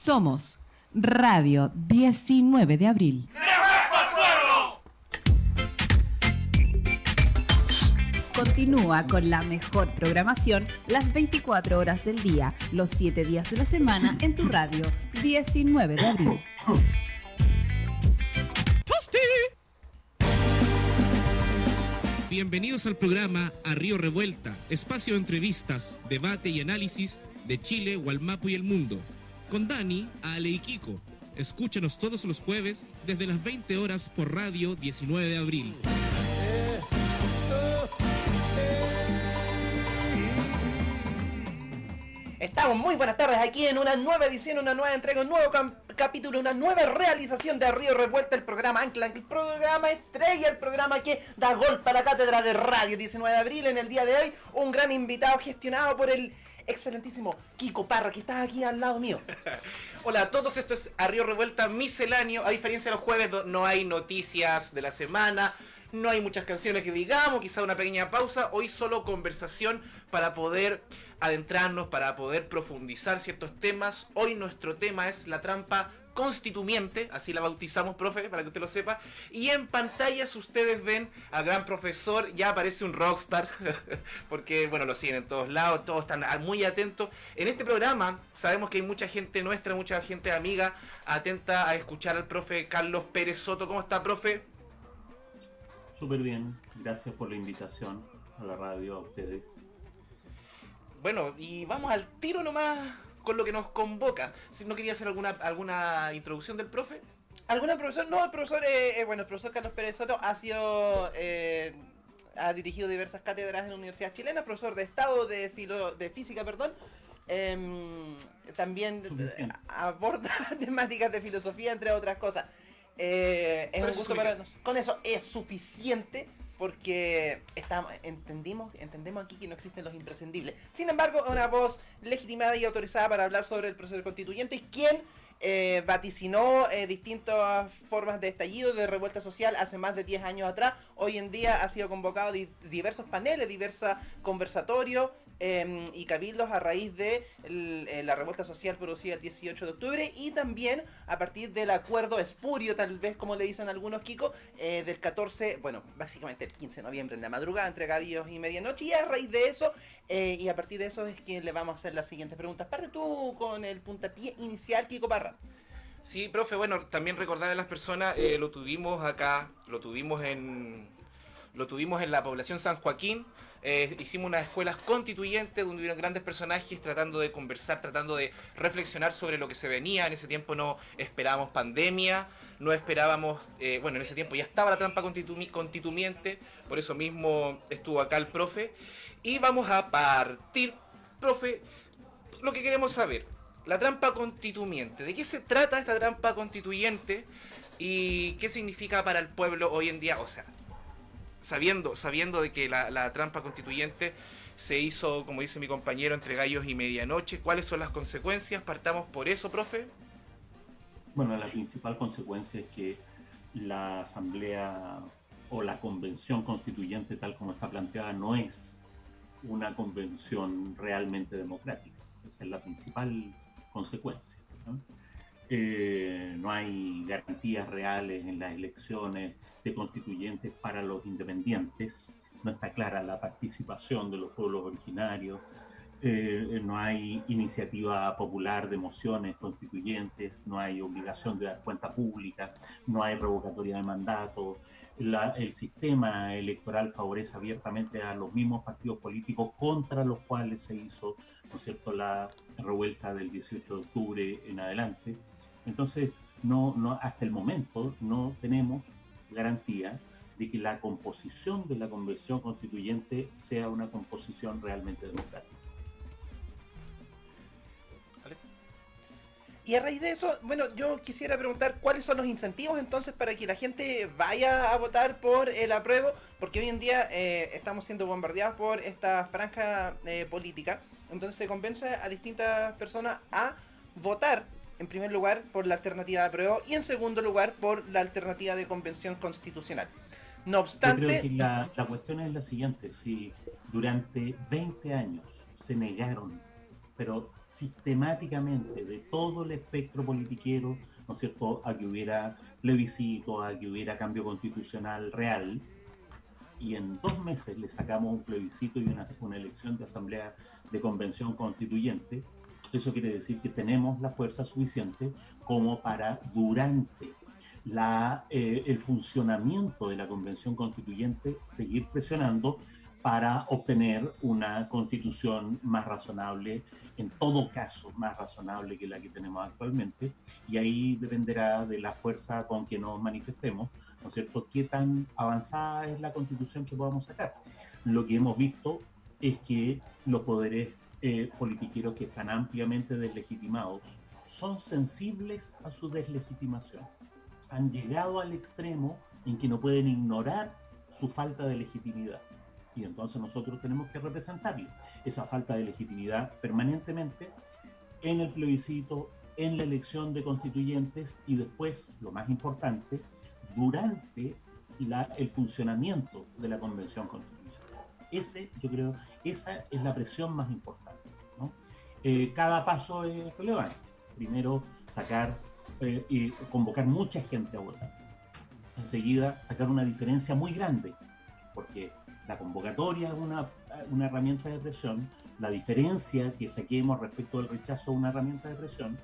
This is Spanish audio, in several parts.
Somos Radio 19 de Abril. Continúa con la mejor programación las 24 horas del día, los 7 días de la semana en tu radio 19 de Abril. Bienvenidos al programa A Río Revuelta, espacio de entrevistas, debate y análisis de Chile, Wallmapu y el mundo. Con Dani, Ale y Kiko. Escúchanos todos los jueves desde las 20 horas por Radio 19 de Abril. Estamos muy buenas tardes aquí en una nueva edición, una nueva entrega, un nuevo capítulo, una nueva realización de A Río Revuelta, el programa Ancla, el programa estrella, el programa que da golpe a la cátedra de Radio 19 de Abril. En el día de hoy, un gran invitado gestionado por el excelentísimo Kiko Parra, que está aquí al lado mío. Hola a todos, esto es A Río Revuelta misceláneo. A diferencia de los jueves, no hay noticias de la semana, no hay muchas canciones que digamos, quizá una pequeña pausa. Hoy solo conversación para poder adentrarnos, para poder profundizar ciertos temas. Hoy nuestro tema es la trampa constituyente, así la bautizamos, profe, para que usted lo sepa. Y en pantallas ustedes ven al gran profesor, ya aparece un rockstar, porque bueno, lo siguen en todos lados, todos están muy atentos. En este programa sabemos que hay mucha gente nuestra, mucha gente amiga, atenta a escuchar al profe Carlos Pérez Soto. ¿Cómo está, profe? Súper bien, gracias por la invitación a la radio, a ustedes. Bueno, y vamos al tiro nomás con lo que nos convoca. Si no quería hacer alguna introducción del profe. ¿Alguna profesor? No, el profesor, el profesor Carlos Pérez Soto ha sido, ha dirigido diversas cátedras en la Universidad Chilena, profesor de Estado, de Física, perdón. También aborda temáticas de filosofía, entre otras cosas. Es un gusto para nosotros. Con eso es suficiente. Porque entendemos aquí que no existen los imprescindibles. Sin embargo, una voz legitimada y autorizada para hablar sobre el proceso constituyente, quien vaticinó distintas formas de estallido, de revuelta social hace más de 10 años atrás. Hoy en día ha sido convocado a diversos paneles, diversos conversatorios y cabildos a raíz de la revuelta social producida el 18 de octubre y también a partir del acuerdo espurio, tal vez como le dicen algunos, Kiko, del 14, bueno, básicamente el 15 de noviembre en la madrugada, entre gadillos y medianoche, y a raíz de eso, y a partir de eso es que le vamos a hacer las siguientes preguntas. Parte tú con el puntapié inicial, Kiko Parra. Sí, profe, bueno, también recordar a las personas, lo tuvimos acá, lo tuvimos en la población San Joaquín. Hicimos unas escuelas constituyentes donde hubieron grandes personajes tratando de conversar, tratando de reflexionar sobre lo que se venía. En ese tiempo no esperábamos pandemia, no esperábamos, en ese tiempo ya estaba la trampa constituyente, por eso mismo estuvo acá el profe. Y vamos a partir, profe, lo que queremos saber, la trampa constituyente. ¿De qué se trata esta trampa constituyente y qué significa para el pueblo hoy en día? O sea, sabiendo de que la trampa constituyente se hizo, como dice mi compañero, entre gallos y medianoche, ¿cuáles son las consecuencias? Partamos por eso, profe. Bueno, la principal consecuencia es que la asamblea o la convención constituyente, tal como está planteada, no es una convención realmente democrática. Esa es la principal consecuencia, ¿no? No hay garantías reales en las elecciones de constituyentes para los independientes, no está clara la participación de los pueblos originarios, no hay iniciativa popular de mociones constituyentes, no hay obligación de dar cuenta pública, no hay revocatoria de mandato, el sistema electoral favorece abiertamente a los mismos partidos políticos contra los cuales se hizo, ¿no es cierto?, la revuelta del 18 de octubre en adelante. Entonces, hasta el momento no tenemos garantía de que la composición de la convención constituyente sea una composición realmente democrática. Y a raíz de eso, bueno, yo quisiera preguntar cuáles son los incentivos entonces para que la gente vaya a votar por el apruebo, porque hoy en día estamos siendo bombardeados por esta franja política, entonces se convence a distintas personas a votar en primer lugar por la alternativa de apruebo y en segundo lugar por la alternativa de convención constitucional. No obstante... Yo creo que la cuestión es la siguiente: si durante 20 años se negaron, pero sistemáticamente de todo el espectro politiquero, ¿no es cierto?, a que hubiera plebiscito, a que hubiera cambio constitucional real, y en 2 meses le sacamos un plebiscito y una elección de asamblea de convención constituyente. Eso quiere decir que tenemos la fuerza suficiente como para, durante el funcionamiento de la convención constituyente, seguir presionando para obtener una constitución más razonable, en todo caso más razonable que la que tenemos actualmente, y ahí dependerá de la fuerza con que nos manifestemos, ¿no es cierto?, qué tan avanzada es la constitución que podamos sacar. Lo que hemos visto es que los poderes politiqueros que están ampliamente deslegitimados son sensibles a su deslegitimación. Han llegado al extremo en que no pueden ignorar su falta de legitimidad. Y entonces nosotros tenemos que representarle esa falta de legitimidad permanentemente en el plebiscito, en la elección de constituyentes y después, lo más importante, durante el funcionamiento de la convención constituyente. Yo creo, esa es la presión más importante, ¿no? Cada paso es relevante. Primero, sacar y convocar mucha gente a votar. Enseguida, sacar una diferencia muy grande, porque la convocatoria es una herramienta de presión, la diferencia que saquemos respecto del rechazo es una herramienta de presión,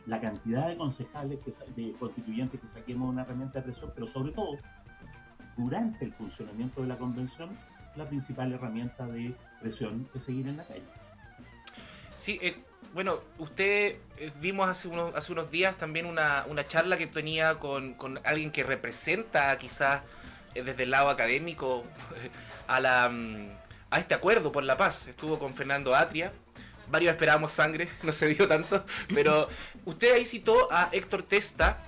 la cantidad de concejales, de constituyentes que saquemos es una herramienta de presión, pero sobre todo, durante el funcionamiento de la convención, la principal herramienta de presión es seguir en la calle. Sí, bueno, vimos hace unos días también una charla que tenía con alguien que representa quizás desde el lado académico a este acuerdo por la paz. Estuvo con Fernando Atria. Varios esperábamos sangre, no se dio tanto, pero usted ahí citó a Héctor Testa,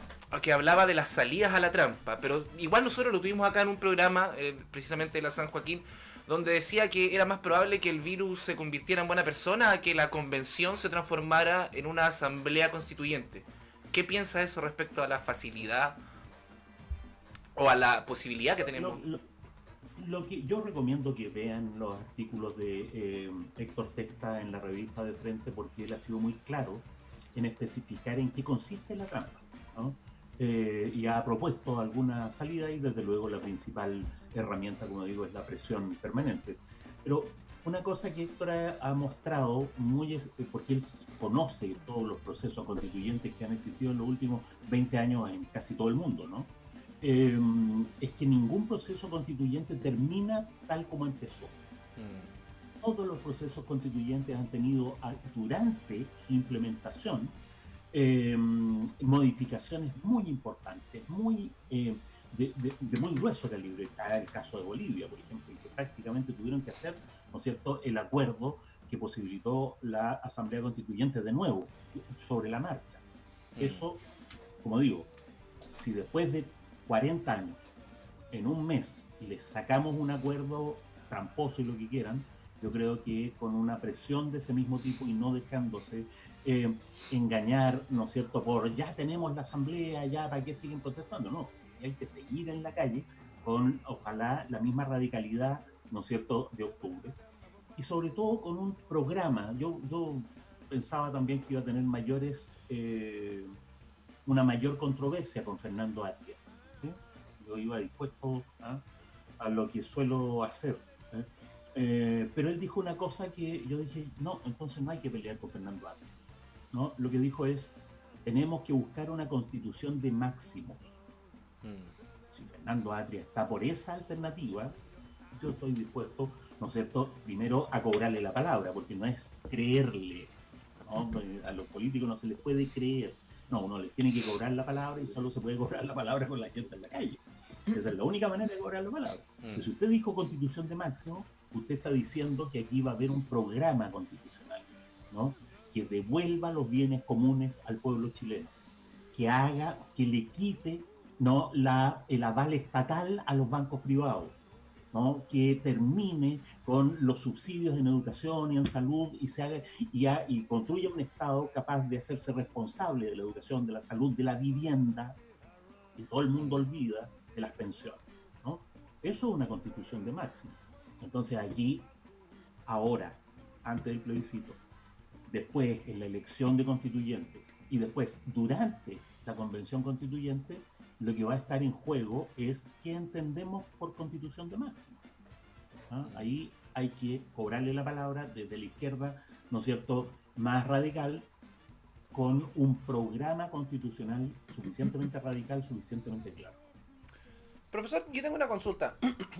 que hablaba de las salidas a la trampa, pero igual nosotros lo tuvimos acá en un programa, precisamente de la San Joaquín, donde decía que era más probable que el virus se convirtiera en buena persona a que la convención se transformara en una asamblea constituyente. ¿Qué piensa eso respecto a la facilidad o a la posibilidad que tenemos? Lo que yo recomiendo que vean los artículos de Héctor Testa en la revista de Frente, porque él ha sido muy claro en especificar en qué consiste la trampa, ¿no? Y ha propuesto alguna salida, y desde luego la principal herramienta, como digo, es la presión permanente. Pero una cosa que Héctor ha mostrado, porque él conoce todos los procesos constituyentes que han existido en los últimos 20 años en casi todo el mundo, ¿no? Es que ningún proceso constituyente termina tal como empezó. Todos los procesos constituyentes han tenido durante su implementación modificaciones muy importantes, de muy grueso calibre. Está el caso de Bolivia, por ejemplo, que prácticamente tuvieron que hacer, ¿no es cierto?, el acuerdo que posibilitó la Asamblea Constituyente de nuevo, sobre la marcha. Eso, como digo, si después de 40 años, en un mes, les sacamos un acuerdo tramposo y lo que quieran, yo creo que con una presión de ese mismo tipo y no dejándose engañar, ¿no es cierto?, por ya tenemos la asamblea, ya para qué siguen protestando. No, hay que seguir en la calle con, ojalá, la misma radicalidad, ¿no es cierto?, de octubre, y sobre todo con un programa. Yo pensaba también que iba a tener una mayor controversia con Fernando Atria, ¿sí? Yo iba dispuesto a lo que suelo hacer, pero él dijo una cosa que yo dije, no, entonces no hay que pelear con Fernando Atria, ¿no? Lo que dijo es, tenemos que buscar una constitución de máximos. Si Fernando Atria está por esa alternativa, yo estoy dispuesto, ¿no es cierto?, primero a cobrarle la palabra, porque no es creerle, ¿no? A los políticos no se les puede creer. No, uno les tiene que cobrar la palabra, y solo se puede cobrar la palabra con la gente en la calle. Esa es la única manera de cobrar la palabra. Si usted dijo constitución de máximo, usted está diciendo que aquí va a haber un programa constitucional, ¿no?, que devuelva los bienes comunes al pueblo chileno, que le quite, ¿no?, el aval estatal a los bancos privados, ¿no?, que termine con los subsidios en educación y en salud y construya un Estado capaz de hacerse responsable de la educación, de la salud, de la vivienda, y todo el mundo olvida de las pensiones, ¿no? Eso es una constitución de máximo. Entonces allí, ahora, antes del plebiscito, después en la elección de constituyentes y después durante la convención constituyente, lo que va a estar en juego es qué entendemos por constitución de máxima. ¿Ah? Ahí hay que cobrarle la palabra desde la izquierda, ¿no es cierto?, más radical, con un programa constitucional suficientemente radical, suficientemente claro. Profesor, yo tengo una consulta.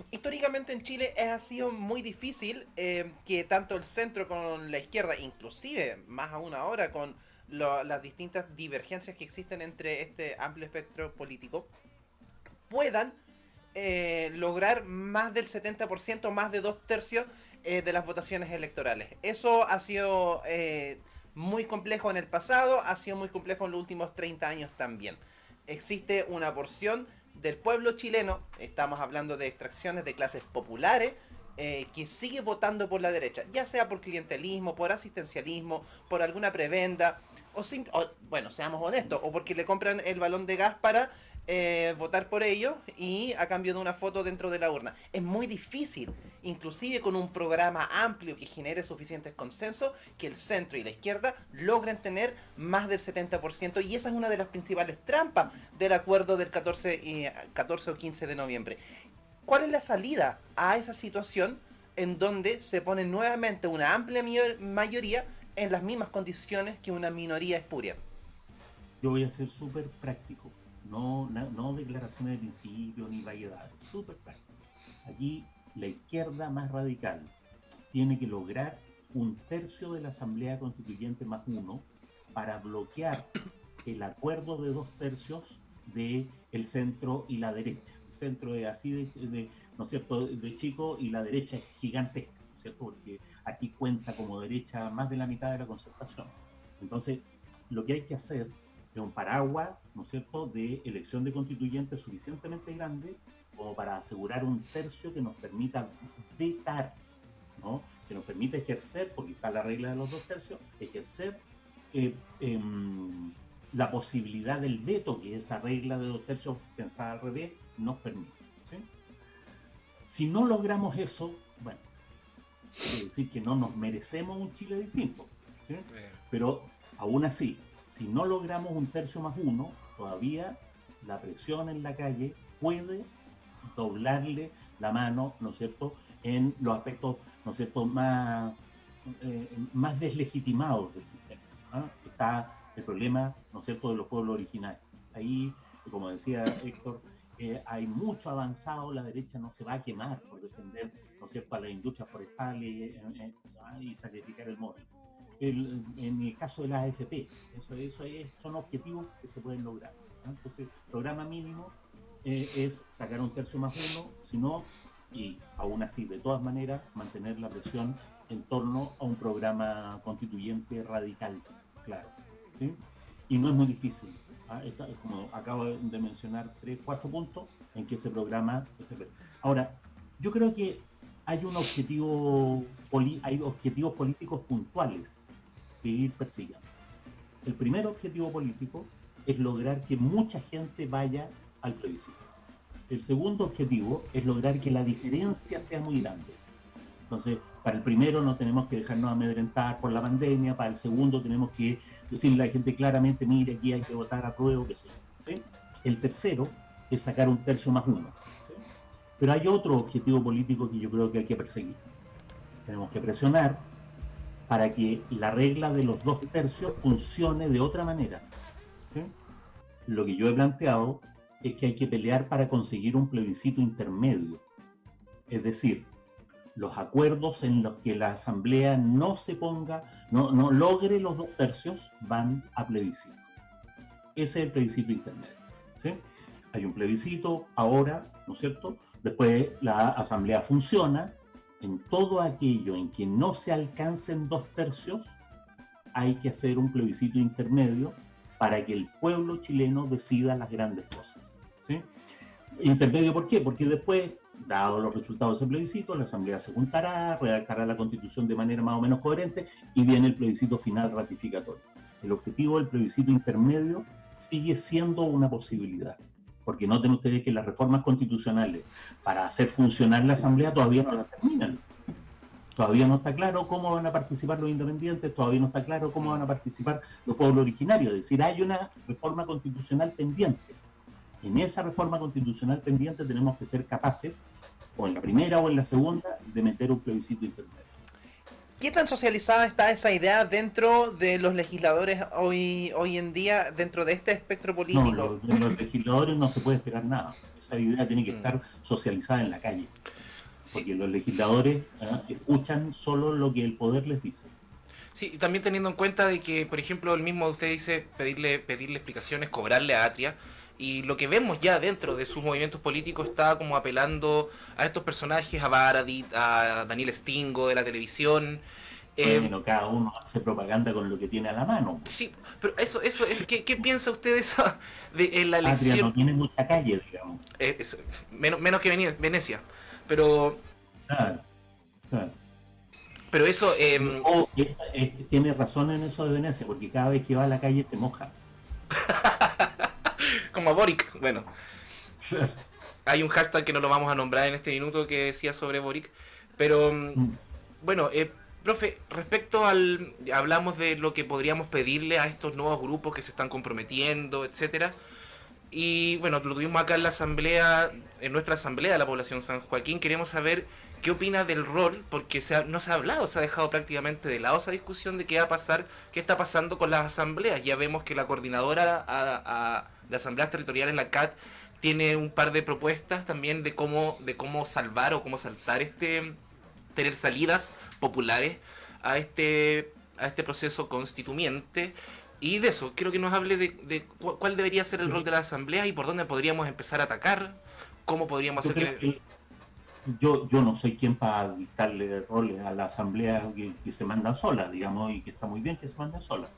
Históricamente en Chile ha sido muy difícil que tanto el centro con la izquierda, inclusive más aún ahora con las distintas divergencias que existen entre este amplio espectro político, puedan lograr más del 70%, más de 2/3 de las votaciones electorales. Eso ha sido muy complejo en el pasado, ha sido muy complejo en los últimos 30 años también. Existe una porción del pueblo chileno, estamos hablando de extracciones de clases populares, que sigue votando por la derecha, ya sea por clientelismo, por asistencialismo, por alguna prebenda, bueno, seamos honestos, o porque le compran el balón de gas para votar por ellos y a cambio de una foto dentro de la urna. Es muy difícil, inclusive con un programa amplio que genere suficientes consensos, que el centro y la izquierda logren tener más del 70%, y esa es una de las principales trampas del acuerdo del 14 o 15 de noviembre. ¿Cuál es la salida a esa situación en donde se pone nuevamente una amplia mayoría en las mismas condiciones que una minoría espuria? Yo voy a ser súper práctico. No declaraciones de principio ni vaguedades, súper práctico. Aquí la izquierda más radical tiene que lograr 1/3 de la Asamblea Constituyente más 1 para bloquear el acuerdo de 2/3 de el centro y la derecha. El centro es así ¿no es cierto?, de chico, y la derecha es gigantesca, ¿no es cierto?, porque aquí cuenta como derecha más de la mitad de la Concertación. Entonces, lo que hay que hacer es un paraguas, ¿no es cierto?, de elección de constituyentes suficientemente grande como para asegurar 1/3 que nos permita vetar, ¿no?, que nos permita ejercer, porque está la regla de los 2/3, ejercer la posibilidad del veto que esa regla de 2/3 pensada al revés nos permite, ¿sí? Si no logramos eso, bueno, quiere decir que no nos merecemos un Chile distinto, ¿sí? Pero aún así, si no logramos 1/3 más 1, todavía la presión en la calle puede doblarle la mano, ¿no es cierto?, en los aspectos, ¿no es cierto?, más deslegitimados del sistema. ¿Ah? Está el problema, ¿no es cierto?, de los pueblos originarios. Ahí, como decía Héctor, hay mucho avanzado, la derecha no se va a quemar por defender, ¿no es cierto?, a las industrias forestales y sacrificar el móvil. En el caso de las AFP, son objetivos que se pueden lograr, ¿no? Entonces, programa mínimo es sacar 1/3 más 1, si no, y aún así, de todas maneras, mantener la presión en torno a un programa constituyente radical, claro, ¿sí? Y no es muy difícil. Como acabo de mencionar, 3-4 puntos en que ese programa... Ahora, yo creo que hay objetivos políticos puntuales que ir persiguiendo. El primer objetivo político es lograr que mucha gente vaya al plebiscito. El segundo objetivo es lograr que la diferencia sea muy grande. Entonces, para el primero no tenemos que dejarnos amedrentar por la pandemia, para el segundo tenemos que decirle a la gente claramente, mire, aquí hay que votar a prueba, qué sé yo, ¿sí? El tercero es sacar 1/3 más 1, ¿sí? Pero hay otro objetivo político que yo creo que hay que perseguir. Tenemos que presionar para que la regla de los 2/3 funcione de otra manera, ¿sí? Lo que yo he planteado es que hay que pelear para conseguir un plebiscito intermedio. Es decir, los acuerdos en los que la Asamblea no logre los 2/3 van a plebiscito. Ese es el plebiscito intermedio, ¿sí? Hay un plebiscito ahora, ¿no es cierto? Después la Asamblea funciona. En todo aquello en que no se alcancen 2/3, hay que hacer un plebiscito intermedio para que el pueblo chileno decida las grandes cosas, ¿sí? Intermedio, ¿por qué? Porque después, dado los resultados de ese plebiscito, la Asamblea se juntará, redactará la Constitución de manera más o menos coherente y viene el plebiscito final ratificatorio. El objetivo del plebiscito intermedio sigue siendo una posibilidad, porque noten ustedes que las reformas constitucionales para hacer funcionar la Asamblea todavía no las terminan. Todavía no está claro cómo van a participar los independientes, todavía no está claro cómo van a participar los pueblos originarios. Es decir, hay una reforma constitucional pendiente. En esa reforma constitucional pendiente tenemos que ser capaces, o en la primera o en la segunda, de meter un plebiscito intermedio. ¿Qué tan socializada está esa idea dentro de los legisladores hoy en día, dentro de este espectro político? No, los legisladores no se puede esperar nada. Esa idea tiene que estar socializada en la calle. Porque los legisladores escuchan solo lo que el poder les dice. Sí, también teniendo en cuenta de que, por ejemplo, el mismo usted dice pedirle explicaciones, cobrarle a Atria, y lo que vemos ya dentro de sus movimientos políticos está como apelando a estos personajes, a Baradit, a Daniel Stingo de la televisión. Bueno, cada uno hace propaganda con lo que tiene a la mano. Sí, pero eso ¿qué piensa usted de esa de la elección? Atria no tiene mucha calle, digamos. Menos que Venecia, pero Claro. pero eso tiene razón en eso de Venecia, porque cada vez que va a la calle se moja. como a Boric, bueno. Hay un hashtag que no lo vamos a nombrar en este minuto que decía sobre Boric, pero bueno, profe, respecto hablamos de lo que podríamos pedirle a estos nuevos grupos que se están comprometiendo, etcétera. Y bueno, lo tuvimos acá en la asamblea, en nuestra asamblea de la población San Joaquín. Queremos saber qué opina del rol, porque no se ha hablado, se ha dejado prácticamente de lado esa discusión de qué va a pasar, qué está pasando con las asambleas. Ya vemos que la coordinadora de asambleas territoriales, la CAT, tiene un par de propuestas también de cómo salvar o cómo saltar tener salidas populares a este proceso constituyente. Y de eso, quiero que nos hable de cuál debería ser el rol de la asamblea y por dónde podríamos empezar a atacar, cómo podríamos hacer que... Yo no soy quien para dictarle roles a la asamblea que se manda sola, digamos, y que está muy bien que se manda sola.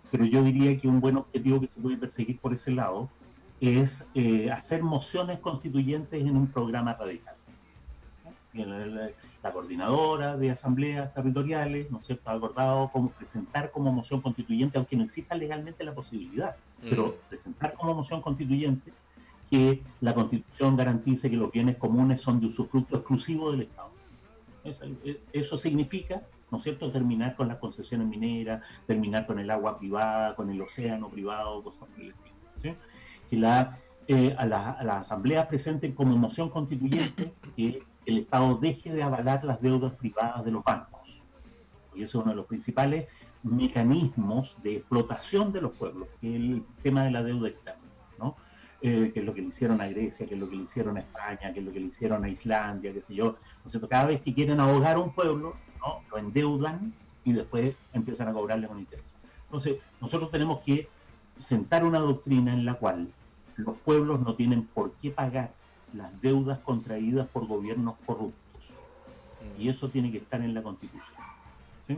Pero yo diría que un buen objetivo que se puede perseguir por ese lado es hacer mociones constituyentes en un programa radical. La coordinadora de asambleas territoriales, ¿no es cierto?, ha acordado cómo presentar como moción constituyente, aunque no exista legalmente la posibilidad, pero presentar como moción constituyente que la Constitución garantice que los bienes comunes son de usufructo exclusivo del Estado. Eso significa, ¿no es cierto?, terminar con las concesiones mineras, terminar con el agua privada, con el océano privado, cosas por el estilo, ¿sí? Que las asambleas presenten como moción constituyente que el Estado deje de avalar las deudas privadas de los bancos. Y eso es uno de los principales mecanismos de explotación de los pueblos, que es el tema de la deuda externa, ¿no? Que es lo que le hicieron a Grecia, que es lo que le hicieron a España, que es lo que le hicieron a Islandia, qué sé yo. ¿No es cierto? Cada vez que quieren ahogar a un pueblo, ¿no?, lo endeudan y después empiezan a cobrarle con interés. Entonces, nosotros tenemos que sentar una doctrina en la cual los pueblos no tienen por qué pagar las deudas contraídas por gobiernos corruptos. Y eso tiene que estar en la Constitución, ¿sí?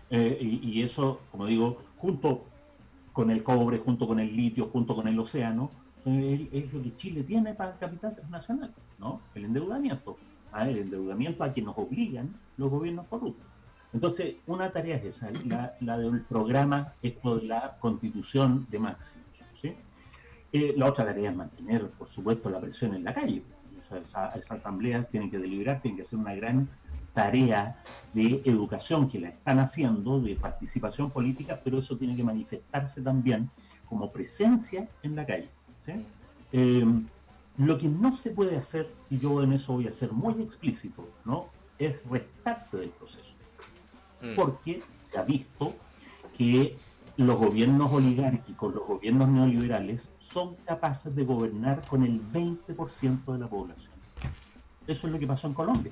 Y eso, como digo, junto con el cobre, junto con el litio, junto con el océano, es lo que Chile tiene para el capital transnacional, ¿no? El endeudamiento a que nos obligan los gobiernos corruptos. Entonces, una tarea es esa, la del programa, esto de la Constitución de máximos, ¿sí? La otra tarea es mantener, por supuesto, la presión en la calle. Esas asambleas tienen que deliberar, tienen que hacer una gran tarea de educación que la están haciendo, de participación política, pero eso tiene que manifestarse también como presencia en la calle, ¿sí? Lo que no se puede hacer, y yo en eso voy a ser muy explícito, ¿no?, es restarse del proceso. Porque se ha visto que los gobiernos oligárquicos, los gobiernos neoliberales, son capaces de gobernar con el 20% de la población. Eso es lo que pasó en Colombia.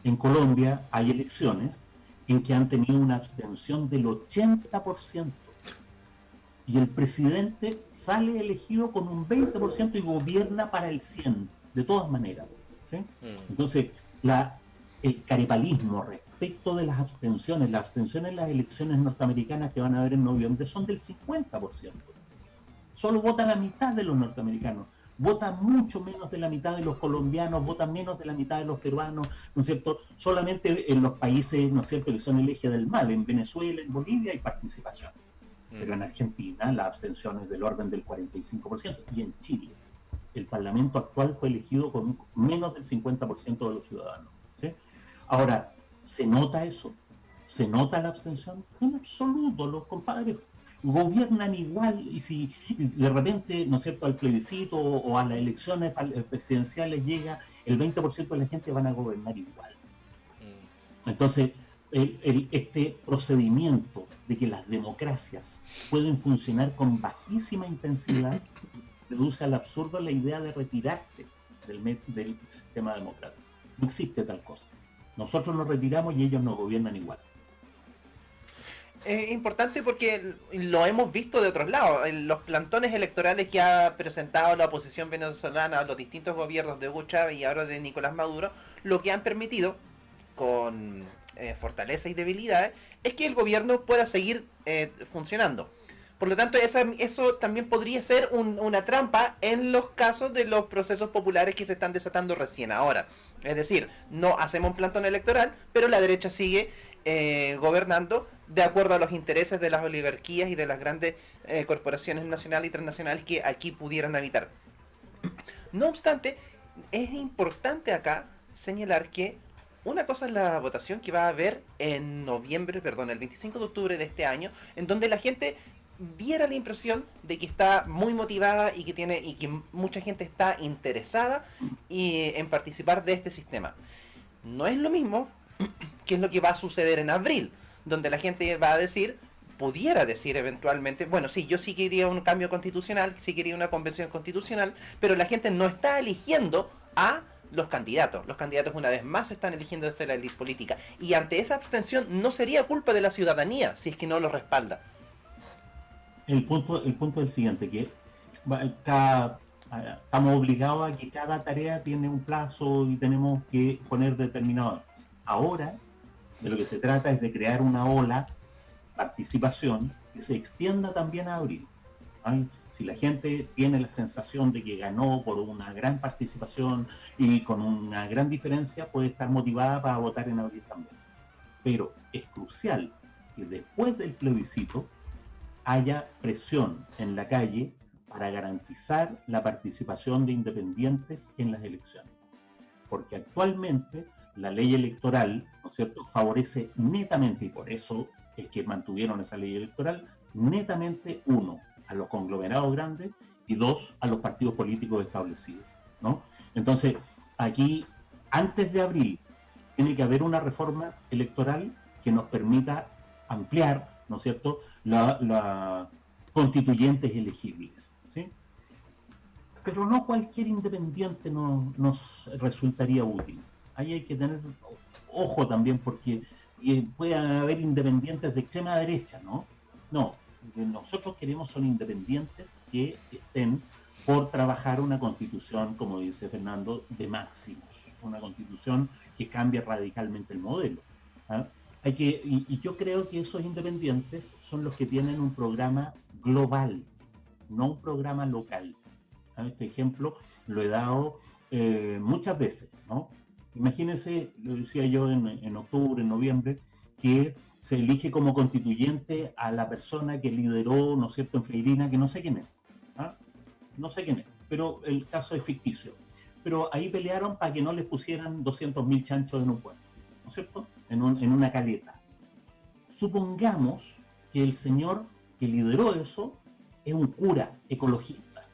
En Colombia hay elecciones en que han tenido una abstención del 80%. Y el presidente sale elegido con un 20% y gobierna para el 100%, de todas maneras, ¿sí? Entonces, el carepalismo respecto de las abstenciones en las elecciones norteamericanas que van a haber en noviembre son del 50%. Solo vota la mitad de los norteamericanos, vota mucho menos de la mitad de los colombianos, vota menos de la mitad de los peruanos, ¿no es cierto? Solamente en los países, ¿no es cierto?, que son el eje del mal, en Venezuela, en Bolivia hay participación. Pero en Argentina la abstención es del orden del 45%, y en Chile el Parlamento actual fue elegido con menos del 50% de los ciudadanos, ¿sí? Ahora, ¿Se nota eso? ¿Se nota la abstención? En absoluto, los compadres gobiernan igual, y si de repente, ¿no es cierto?, al plebiscito o a las elecciones presidenciales llega el 20% de la gente, van a gobernar igual. Entonces, este procedimiento de que las democracias pueden funcionar con bajísima intensidad reduce al absurdo la idea de retirarse del sistema democrático. No existe tal cosa. Nosotros nos retiramos y ellos nos gobiernan igual. Es importante porque lo hemos visto de otros lados. En los plantones electorales que ha presentado la oposición venezolana, los distintos gobiernos de Hugo Chávez y ahora de Nicolás Maduro, lo que han permitido, con fortalezas y debilidades, es que el gobierno pueda seguir funcionando. Por lo tanto, eso también podría ser una trampa en los casos de los procesos populares que se están desatando recién ahora. Es decir, no hacemos un plantón electoral, pero la derecha sigue gobernando de acuerdo a los intereses de las oligarquías y de las grandes corporaciones nacionales y transnacionales que aquí pudieran habitar. No obstante, es importante acá señalar que una cosa es la votación que va a haber en el 25 de octubre de este año, en donde la gente diera la impresión de que está muy motivada y que mucha gente está interesada en participar de este sistema. No es lo mismo que es lo que va a suceder en abril, donde la gente va a pudiera decir eventualmente, bueno, sí, yo sí quería un cambio constitucional, sí quería una convención constitucional, pero la gente no está eligiendo a los candidatos. Los candidatos una vez más están eligiendo desde la élite política. Y ante esa abstención no sería culpa de la ciudadanía si es que no lo respalda. El punto es el siguiente, que estamos obligados a que cada tarea tiene un plazo y tenemos que poner determinados. Ahora, de lo que se trata es de crear una ola participación que se extienda también a abril. Si la gente tiene la sensación de que ganó por una gran participación y con una gran diferencia, puede estar motivada para votar en abril también. Pero es crucial que después del plebiscito haya presión en la calle para garantizar la participación de independientes en las elecciones. Porque actualmente la ley electoral, ¿no es cierto?, favorece netamente, y por eso es que mantuvieron esa ley electoral, netamente, uno, a los conglomerados grandes, y dos, a los partidos políticos establecidos, ¿no? Entonces, aquí, antes de abril, tiene que haber una reforma electoral que nos permita ampliar, ¿no es cierto?, la constituyentes elegibles, ¿sí? Pero no cualquier independiente nos resultaría útil. Ahí hay que tener ojo también, porque puede haber independientes de extrema derecha, ¿no? No, lo que nosotros queremos son independientes que estén por trabajar una constitución, como dice Fernando, de máximos, una constitución que cambie radicalmente el modelo, ¿ah? Y yo creo que esos independientes son los que tienen un programa global, no un programa local. Este ejemplo lo he dado muchas veces, ¿no? Imagínense, lo decía yo en octubre, en noviembre, que se elige como constituyente a la persona que lideró, ¿no es cierto?, en Freirina, que no sé quién es, ¿ah? No sé quién es, pero el caso es ficticio. Pero ahí pelearon para que no les pusieran 200.000 chanchos en un pueblo, ¿no es cierto?, en una caleta. Supongamos que el señor que lideró eso es un cura ecologista,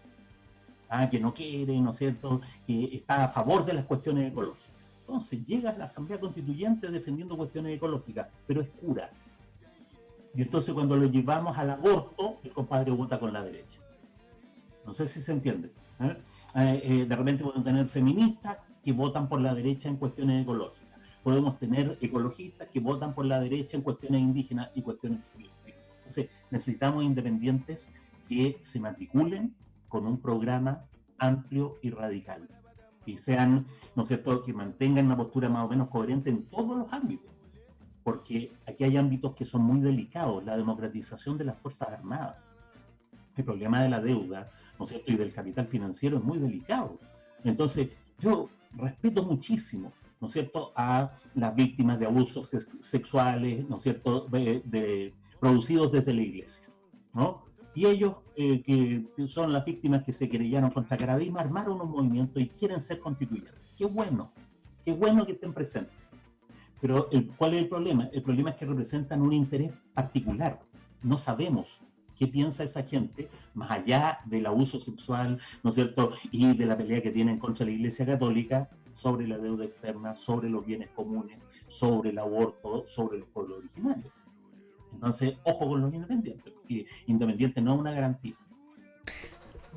que no quiere, ¿no es cierto?, que está a favor de las cuestiones ecológicas. Entonces llega a la Asamblea Constituyente defendiendo cuestiones ecológicas, pero es cura. Y entonces cuando lo llevamos al aborto, el compadre vota con la derecha. No sé si se entiende. De repente podemos tener feministas que votan por la derecha en cuestiones ecológicas. Podemos tener ecologistas que votan por la derecha en cuestiones indígenas y cuestiones políticas. Entonces necesitamos independientes que se matriculen con un programa amplio y radical, que sean, ¿no es cierto?, que mantengan una postura más o menos coherente en todos los ámbitos, porque aquí hay ámbitos que son muy delicados. La democratización de las Fuerzas Armadas, el problema de la deuda, ¿no es cierto?, y del capital financiero es muy delicado. Entonces, yo respeto muchísimo, ¿no es cierto?, a las víctimas de abusos sexuales, ¿no es cierto?, producidos desde la Iglesia, ¿no? Y ellos, que son las víctimas que se querellaron contra Caradima, armaron un movimiento y quieren ser constituyentes. Qué bueno que estén presentes. Pero ¿cuál es el problema? El problema es que representan un interés particular. No sabemos qué piensa esa gente, más allá del abuso sexual, ¿no es cierto? Y de la pelea que tienen contra la Iglesia Católica sobre la deuda externa, sobre los bienes comunes, sobre el aborto, sobre los pueblos originarios. Entonces, ojo con los independientes, porque independiente no es una garantía.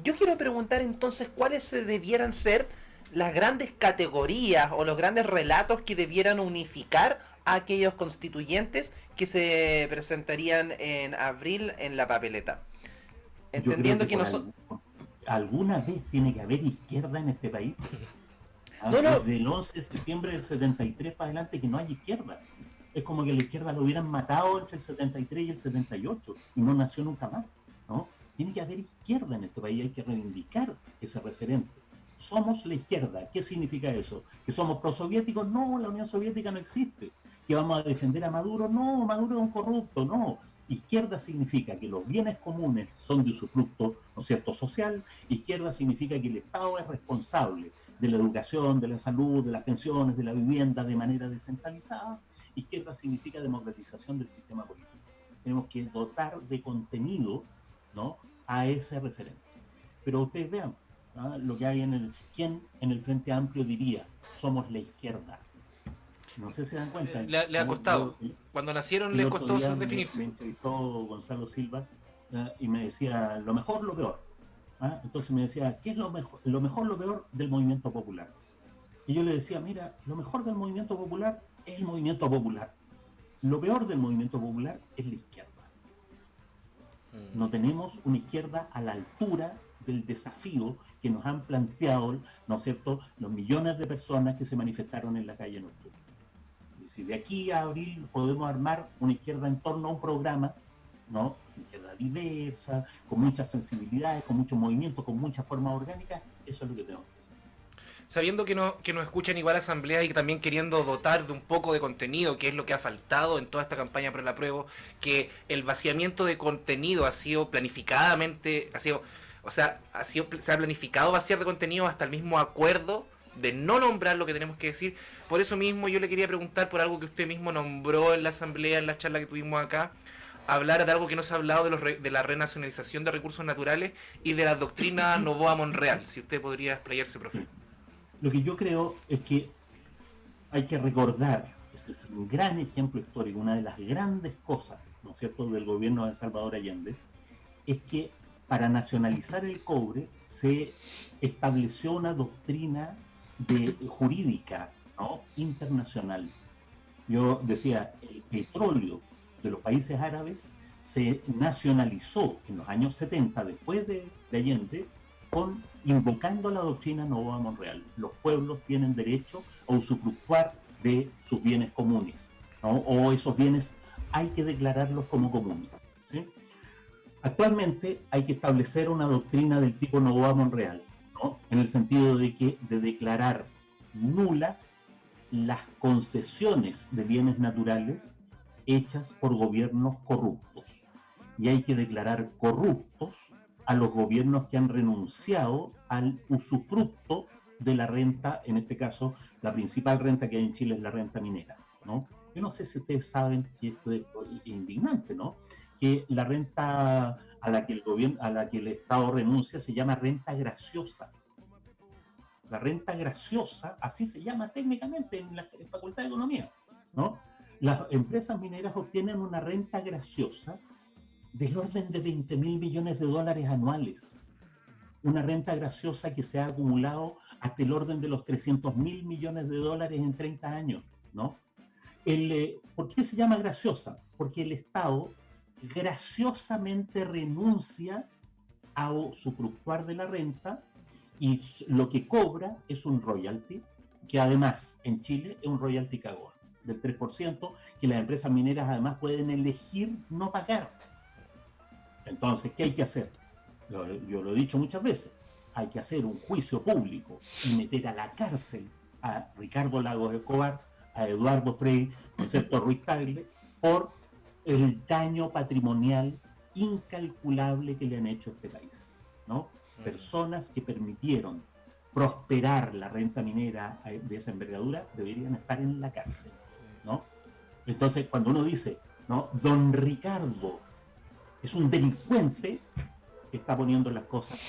Yo quiero preguntar entonces cuáles se debieran ser las grandes categorías o los grandes relatos que debieran unificar a aquellos constituyentes que se presentarían en abril en la papeleta. Entendiendo que nosotros... ¿Alguna vez tiene que haber izquierda en este país? No. Desde el 11 de septiembre del 73 para adelante que no hay izquierda. Es como que la izquierda lo hubieran matado entre el 73 y el 78 y no nació nunca más, ¿no? Tiene que haber izquierda en este país, hay que reivindicar ese referente. Somos la izquierda. ¿Qué significa eso? ¿Que somos prosoviéticos? No, la Unión Soviética no existe. ¿Que vamos a defender a Maduro? No, Maduro es un corrupto, no. Izquierda significa que los bienes comunes son de usufructo, ¿no es cierto?, social. Izquierda significa que el Estado es responsable de la educación, de la salud, de las pensiones, de la vivienda de manera descentralizada. Izquierda significa democratización del sistema político. Tenemos que dotar de contenido, ¿no?, a ese referente. Pero ustedes vean, ¿no?, lo que hay ¿quién en el Frente Amplio diría somos la izquierda? No sé si se dan cuenta. Le ha costado. Cuando nacieron les costó definirse. Me entrevistó Gonzalo Silva y me decía lo mejor, lo peor. Entonces me decía, ¿qué es lo mejor, lo peor del movimiento popular? Y yo le decía, mira, lo mejor del movimiento popular es el movimiento popular. Lo peor del movimiento popular es la izquierda. No tenemos una izquierda a la altura del desafío que nos han planteado, ¿no es cierto?, los millones de personas que se manifestaron en la calle en octubre. Y si de aquí a abril podemos armar una izquierda en torno a un programa, ¿no?, una izquierda diversa, con muchas sensibilidades, con muchos movimientos, con muchas formas orgánicas, eso es lo que tenemos que hacer. Sabiendo que nos escuchan igual asambleas y también queriendo dotar de un poco de contenido, que es lo que ha faltado en toda esta campaña por el apruebo, que el vaciamiento de contenido ha sido planificadamente, se ha planificado vaciar de contenido hasta el mismo acuerdo de no nombrar lo que tenemos que decir. Por eso mismo yo le quería preguntar por algo que usted mismo nombró en la asamblea, en la charla que tuvimos acá, hablar de algo que no se ha hablado de la renacionalización de recursos naturales y de la doctrina Novoa-Monreal. Si usted podría explayarse, profe. Lo que yo creo es que hay que recordar, este es un gran ejemplo histórico, una de las grandes cosas, ¿no es cierto?, del gobierno de Salvador Allende, es que para nacionalizar el cobre se estableció una doctrina jurídica, ¿no?, internacional. Yo decía, el petróleo de los países árabes se nacionalizó en los años 70, después de Allende, invocando la doctrina Novoa-Monreal. Los pueblos tienen derecho a usufructuar de sus bienes comunes, ¿no?, o esos bienes hay que declararlos como comunes, ¿sí? Actualmente hay que establecer una doctrina del tipo Novoa-Monreal, ¿no?, en el sentido de declarar nulas las concesiones de bienes naturales hechas por gobiernos corruptos. Y hay que declarar corruptos a los gobiernos que han renunciado al usufructo de la renta, en este caso, la principal renta que hay en Chile es la renta minera, ¿no? Yo no sé si ustedes saben que esto es indignante, ¿no?, que la renta a la que el Estado renuncia se llama renta graciosa. La renta graciosa, así se llama técnicamente en la Facultad de Economía, ¿no? Las empresas mineras obtienen una renta graciosa del orden de 20.000 millones de dólares anuales. Una renta graciosa que se ha acumulado hasta el orden de los 300.000 millones de dólares en 30 años, ¿no? ¿Por qué se llama graciosa? Porque el Estado graciosamente renuncia a usufructuar de la renta y lo que cobra es un royalty, que además en Chile es un royalty cagón, del 3%, que las empresas mineras además pueden elegir no pagar. Entonces, ¿qué hay que hacer? Yo lo he dicho muchas veces, hay que hacer un juicio público y meter a la cárcel a Ricardo Lagos Escobar, a Eduardo Frei, excepto Ruiz Tagle, por el daño patrimonial incalculable que le han hecho a este país, ¿no? Personas que permitieron prosperar la renta minera de esa envergadura deberían estar en la cárcel, ¿no? Entonces, cuando uno dice, ¿no? Don Ricardo es un delincuente, está poniendo las cosas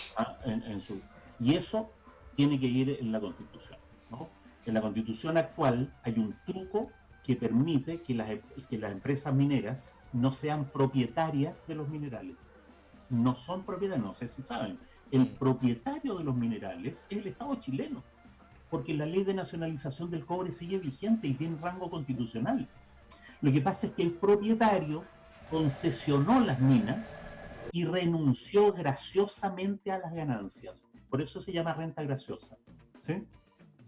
en su... Y eso tiene que ir en la Constitución, ¿no? En la Constitución actual hay un truco que permite que las empresas mineras no sean propietarias de los minerales. No son propietarios, no sé si saben. El propietario de los minerales es el Estado chileno, porque la ley de nacionalización del cobre sigue vigente y tiene rango constitucional. Lo que pasa es que el propietario concesionó las minas y renunció graciosamente a las ganancias. Por eso se llama renta graciosa, ¿sí?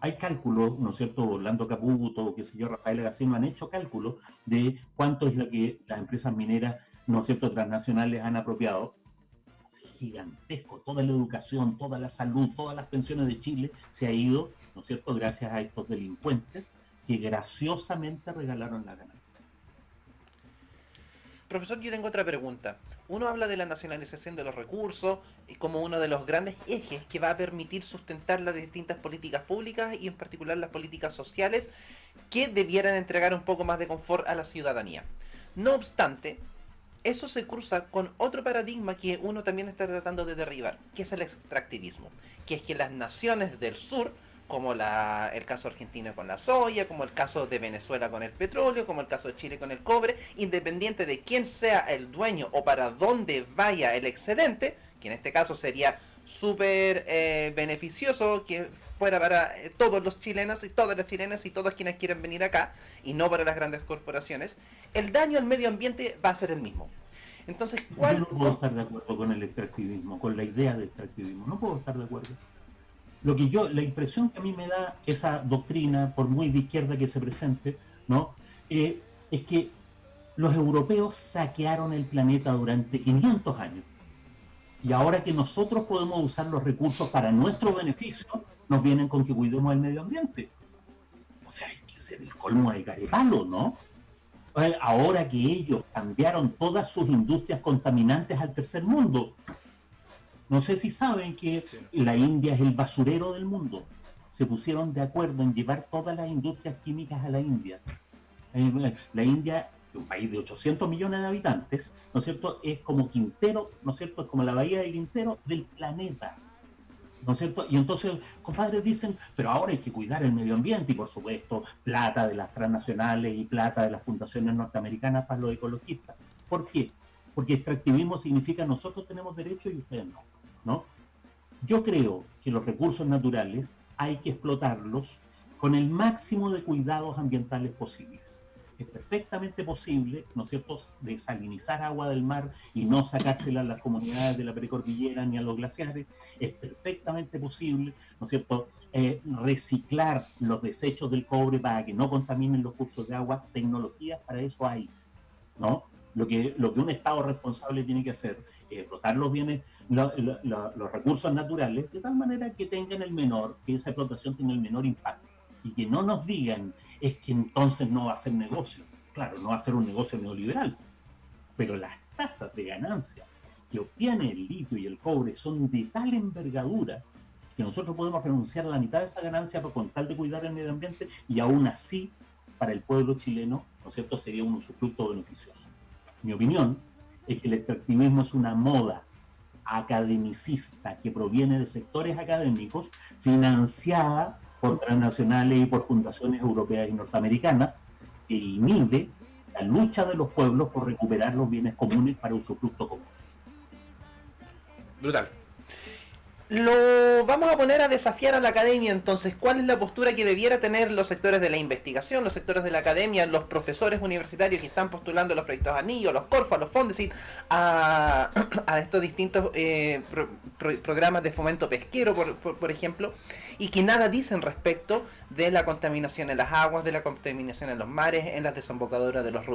Hay cálculos, ¿no es cierto? Orlando Caputo, qué sé yo, Rafael Agacino han hecho cálculos de cuánto es lo que las empresas mineras, ¿no es cierto?, transnacionales han apropiado. Es gigantesco. Toda la educación, toda la salud, todas las pensiones de Chile se ha ido, ¿no es cierto?, gracias a estos delincuentes que graciosamente regalaron la ganancia. Profesor, yo tengo otra pregunta. Uno habla de la nacionalización de los recursos como uno de los grandes ejes que va a permitir sustentar las distintas políticas públicas y en particular las políticas sociales que debieran entregar un poco más de confort a la ciudadanía. No obstante, eso se cruza con otro paradigma que uno también está tratando de derribar, que es el extractivismo, que es que las naciones del sur, como el caso argentino con la soya, como el caso de Venezuela con el petróleo, como el caso de Chile con el cobre, independiente de quién sea el dueño o para dónde vaya el excedente, que en este caso sería súper beneficioso que fuera para todos los chilenos y todas las chilenas y todos quienes quieren venir acá, y no para las grandes corporaciones, el daño al medio ambiente va a ser el mismo. Entonces, Yo no puedo estar de acuerdo con el extractivismo, con la idea de extractivismo, no puedo estar de acuerdo. La impresión que a mí me da esa doctrina, por muy de izquierda que se presente, ¿no? Es que los europeos saquearon el planeta durante 500 años. Y ahora que nosotros podemos usar los recursos para nuestro beneficio, nos vienen con que cuidemos el medio ambiente. O sea, hay que ser el colmo de carepalo, ¿no? Ahora que ellos cambiaron todas sus industrias contaminantes al tercer mundo. No sé si saben que la India es el basurero del mundo. Se pusieron de acuerdo en llevar todas las industrias químicas a la India. La India, un país de 800 millones de habitantes, ¿no es cierto?, es como Quintero, ¿no es cierto?, es como la bahía de Quintero del planeta, ¿no es cierto? Y entonces, compadres, dicen, pero ahora hay que cuidar el medio ambiente y, por supuesto, plata de las transnacionales y plata de las fundaciones norteamericanas para los ecologistas. ¿Por qué? Porque extractivismo significa nosotros tenemos derechos y ustedes no, ¿no? Yo creo que los recursos naturales hay que explotarlos con el máximo de cuidados ambientales posibles. Es perfectamente posible, ¿no es cierto?, desalinizar agua del mar y no sacársela a las comunidades de la precordillera ni a los glaciares. Es perfectamente posible, ¿no es cierto?, reciclar los desechos del cobre para que no contaminen los cursos de agua. Tecnologías para eso hay, ¿no? Lo que un Estado responsable tiene que hacer es explotar los bienes, los recursos naturales, de tal manera que que esa explotación tenga el menor impacto. Y que no nos digan, es que entonces no va a ser negocio. Claro, no va a ser un negocio neoliberal, pero las tasas de ganancia que obtiene el litio y el cobre son de tal envergadura que nosotros podemos renunciar a la mitad de esa ganancia con tal de cuidar el medio ambiente, y aún así, para el pueblo chileno, ¿no es cierto?, sería un usufructo beneficioso. Mi opinión es que el extractivismo es una moda academicista que proviene de sectores académicos financiada por transnacionales y por fundaciones europeas y norteamericanas, que inhibe la lucha de los pueblos por recuperar los bienes comunes para usufructo común. Brutal. Lo vamos a poner a desafiar a la academia entonces. ¿Cuál es la postura que debiera tener los sectores de la investigación, los sectores de la academia, los profesores universitarios que están postulando los proyectos anillos, los Corfo, los Fondesit, a estos distintos programas de fomento pesquero, por ejemplo, y que nada dicen respecto de la contaminación en las aguas, de la contaminación en los mares, en las desembocaduras de los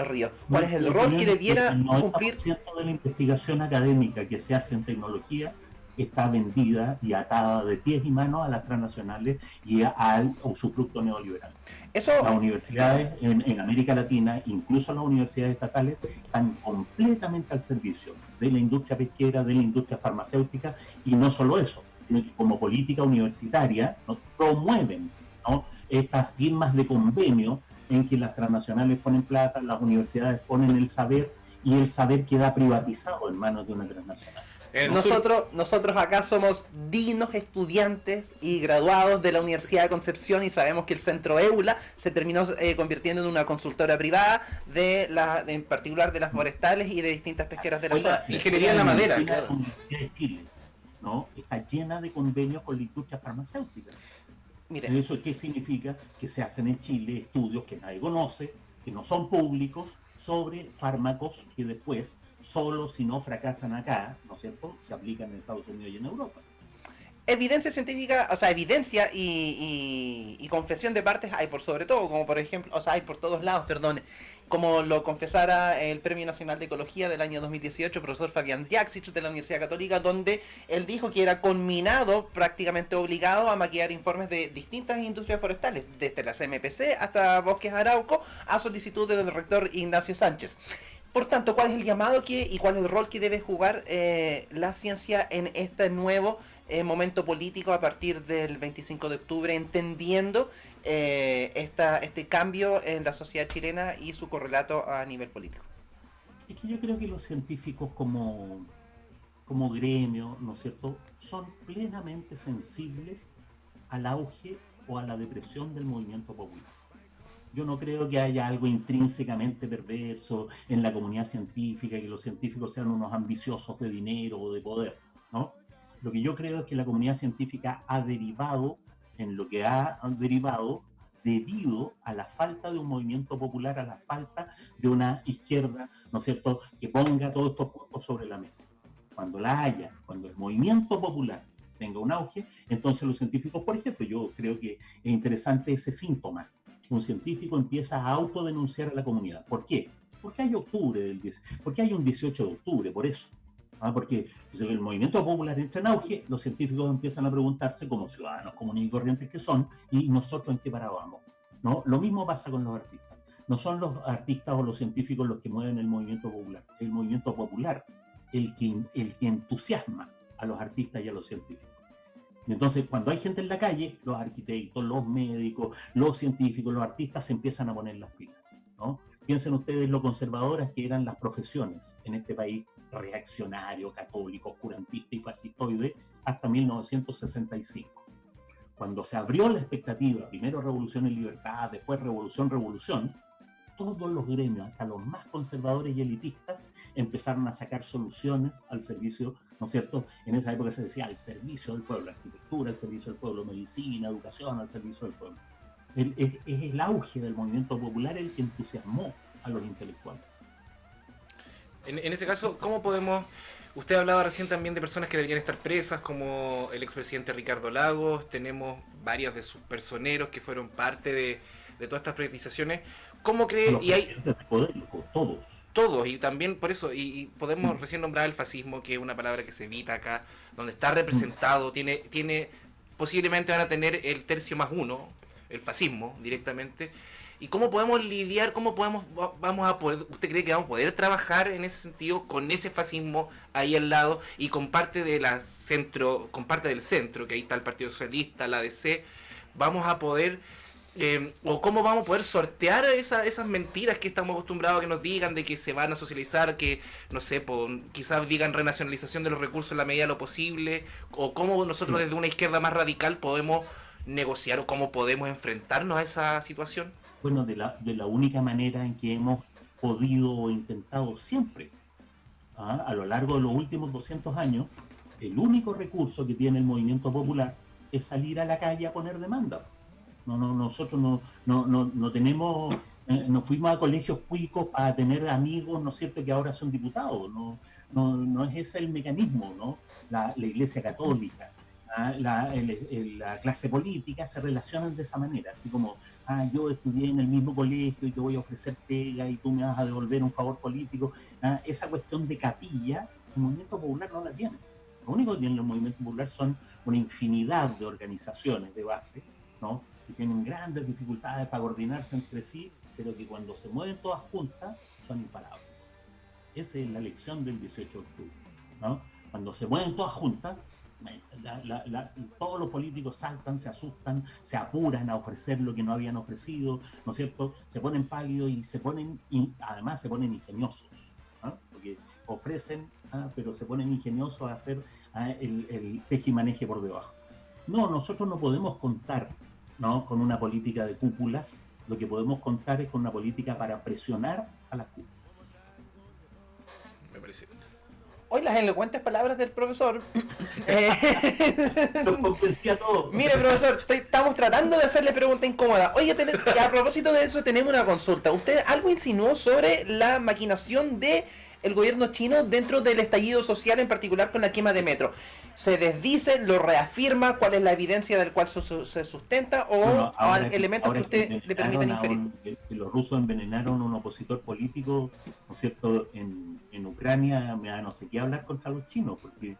ríos? ¿Cuál es el rol que debiera cumplir? El 90% de la investigación académica que se hace en tecnología está vendida y atada de pies y manos a las transnacionales y al usufructo neoliberal. Las universidades en América Latina, incluso las universidades estatales, están completamente al servicio de la industria pesquera, de la industria farmacéutica, y no solo eso, sino que como política universitaria, ¿no?, promueven, ¿no?, estas firmas de convenio en que las transnacionales ponen plata, las universidades ponen el saber y el saber queda privatizado en manos de una transnacional. Nosotros acá somos dignos estudiantes y graduados de la Universidad de Concepción y sabemos que el centro EULA se terminó convirtiendo en una consultora privada en particular de las forestales y de distintas pesqueras de la zona. Ingeniería en la madera, claro. La Universidad de Chile, ¿no? Está llena de convenios con la industria farmacéutica. Mire. ¿Eso qué significa? Que se hacen en Chile estudios que nadie conoce, que no son públicos, sobre fármacos que después, solo si no fracasan acá, ¿no es cierto?, se aplican en Estados Unidos y en Europa. Evidencia científica, o sea, evidencia y confesión de partes hay por sobre todo, como por ejemplo, o sea, hay por todos lados, perdón, como lo confesara el Premio Nacional de Ecología del año 2018, profesor Fabián Diaksich de la Universidad Católica, donde él dijo que era conminado, prácticamente obligado a maquillar informes de distintas industrias forestales, desde las MPC hasta Bosques Arauco, a solicitud del rector Ignacio Sánchez. Por tanto, ¿cuál es el llamado y cuál es el rol que debe jugar la ciencia en este nuevo momento político a partir del 25 de octubre, entendiendo este cambio en la sociedad chilena y su correlato a nivel político? Es que yo creo que los científicos como gremio, ¿no es cierto?, son plenamente sensibles al auge o a la depresión del movimiento popular. Yo no creo que haya algo intrínsecamente perverso en la comunidad científica, que los científicos sean unos ambiciosos de dinero o de poder, ¿no? Lo que yo creo es que la comunidad científica ha derivado en lo que ha derivado debido a la falta de un movimiento popular, a la falta de una izquierda, ¿no es cierto?, que ponga todos estos puntos sobre la mesa. Cuando la haya, cuando el movimiento popular tenga un auge, entonces los científicos, por ejemplo, yo creo que es interesante ese síntoma. Un científico empieza a autodenunciar a la comunidad. ¿Por qué? Porque hay porque hay un 18 de octubre, por eso. Porque el movimiento popular entra en auge, los científicos empiezan a preguntarse como ciudadanos comunes y corrientes que son, y nosotros en qué parado vamos, ¿no? Lo mismo pasa con los artistas. No son los artistas o los científicos los que mueven el movimiento popular. El movimiento popular el que entusiasma a los artistas y a los científicos. Entonces, cuando hay gente en la calle, los arquitectos, los médicos, los científicos, los artistas se empiezan a poner las pilas, ¿no? Piensen ustedes lo conservadoras que eran las profesiones en este país, reaccionario, católico, oscurantista y fascistoide, hasta 1965. Cuando se abrió la expectativa, primero Revolución y Libertad, después Revolución, todos los gremios, hasta los más conservadores y elitistas, empezaron a sacar soluciones al servicio, ¿no es cierto? En esa época se decía al servicio del pueblo, arquitectura, al servicio del pueblo, medicina, educación, al servicio del pueblo. Es el auge del movimiento popular el que entusiasmó a los intelectuales. En ese caso, ¿cómo podemos...? Usted hablaba recién también de personas que deberían estar presas, como el expresidente Ricardo Lagos, tenemos varios de sus personeros que fueron parte de todas estas privatizaciones. ¿Cómo cree? Los presidentes de poder, todos. Todos, y también por eso, y podemos recién nombrar el fascismo, que es una palabra que se evita acá, donde está representado, tiene posiblemente van a tener el 1/3, el fascismo directamente. ¿Y cómo podemos lidiar, vamos a poder, usted cree que vamos a poder trabajar en ese sentido con ese fascismo ahí al lado y con parte del centro, que ahí está el Partido Socialista, la ADC, vamos a poder, o cómo vamos a poder sortear esas mentiras que estamos acostumbrados a que nos digan de que se van a socializar, que, no sé, quizás digan renacionalización de los recursos en la medida de lo posible, o cómo nosotros desde una izquierda más radical podemos negociar o cómo podemos enfrentarnos a esa situación? Bueno, de la única manera en que hemos podido o intentado siempre, a lo largo de los últimos 200 años, el único recurso que tiene el movimiento popular es salir a la calle a poner demanda. Nosotros no tenemos, no fuimos a colegios cuicos para tener amigos, ¿no es cierto?, que ahora son diputados. No es ese el mecanismo, ¿no? La Iglesia Católica, la clase política se relacionan de esa manera, así como, yo estudié en el mismo colegio y te voy a ofrecer pega y tú me vas a devolver un favor político. Esa cuestión de capilla, el movimiento popular no la tiene. Lo único que tiene el movimiento popular son una infinidad de organizaciones de base, ¿no?, que tienen grandes dificultades para coordinarse entre sí, pero que cuando se mueven todas juntas son imparables. Esa es la lección del 18 de octubre, ¿no? Cuando se mueven todas juntas, todos los políticos saltan, se asustan, se apuran a ofrecer lo que no habían ofrecido, ¿no es cierto? Se ponen pálidos y además se ponen ingeniosos, ¿no? Porque ofrecen, pero se ponen ingeniosos a hacer el tejimaneje por debajo. No, nosotros no podemos contar, ¿no?, con una política de cúpulas. Lo que podemos contar es con una política para presionar a las cúpulas. Me parece. Hoy las elocuentes palabras del profesor. Lo convencía todo. Mire, profesor, estamos tratando de hacerle pregunta incómoda. Oye, a propósito de eso, tenemos una consulta. Usted algo insinuó sobre la maquinación de el gobierno chino dentro del estallido social, en particular con la quema de metro. ¿Se desdice, lo reafirma? ¿Cuál es la evidencia del cual se sustenta? ¿O elementos que usted le permitan inferir? Que los rusos envenenaron a un opositor político, ¿no es cierto?, en Ucrania, me da no sé qué hablar contra los chinos, porque,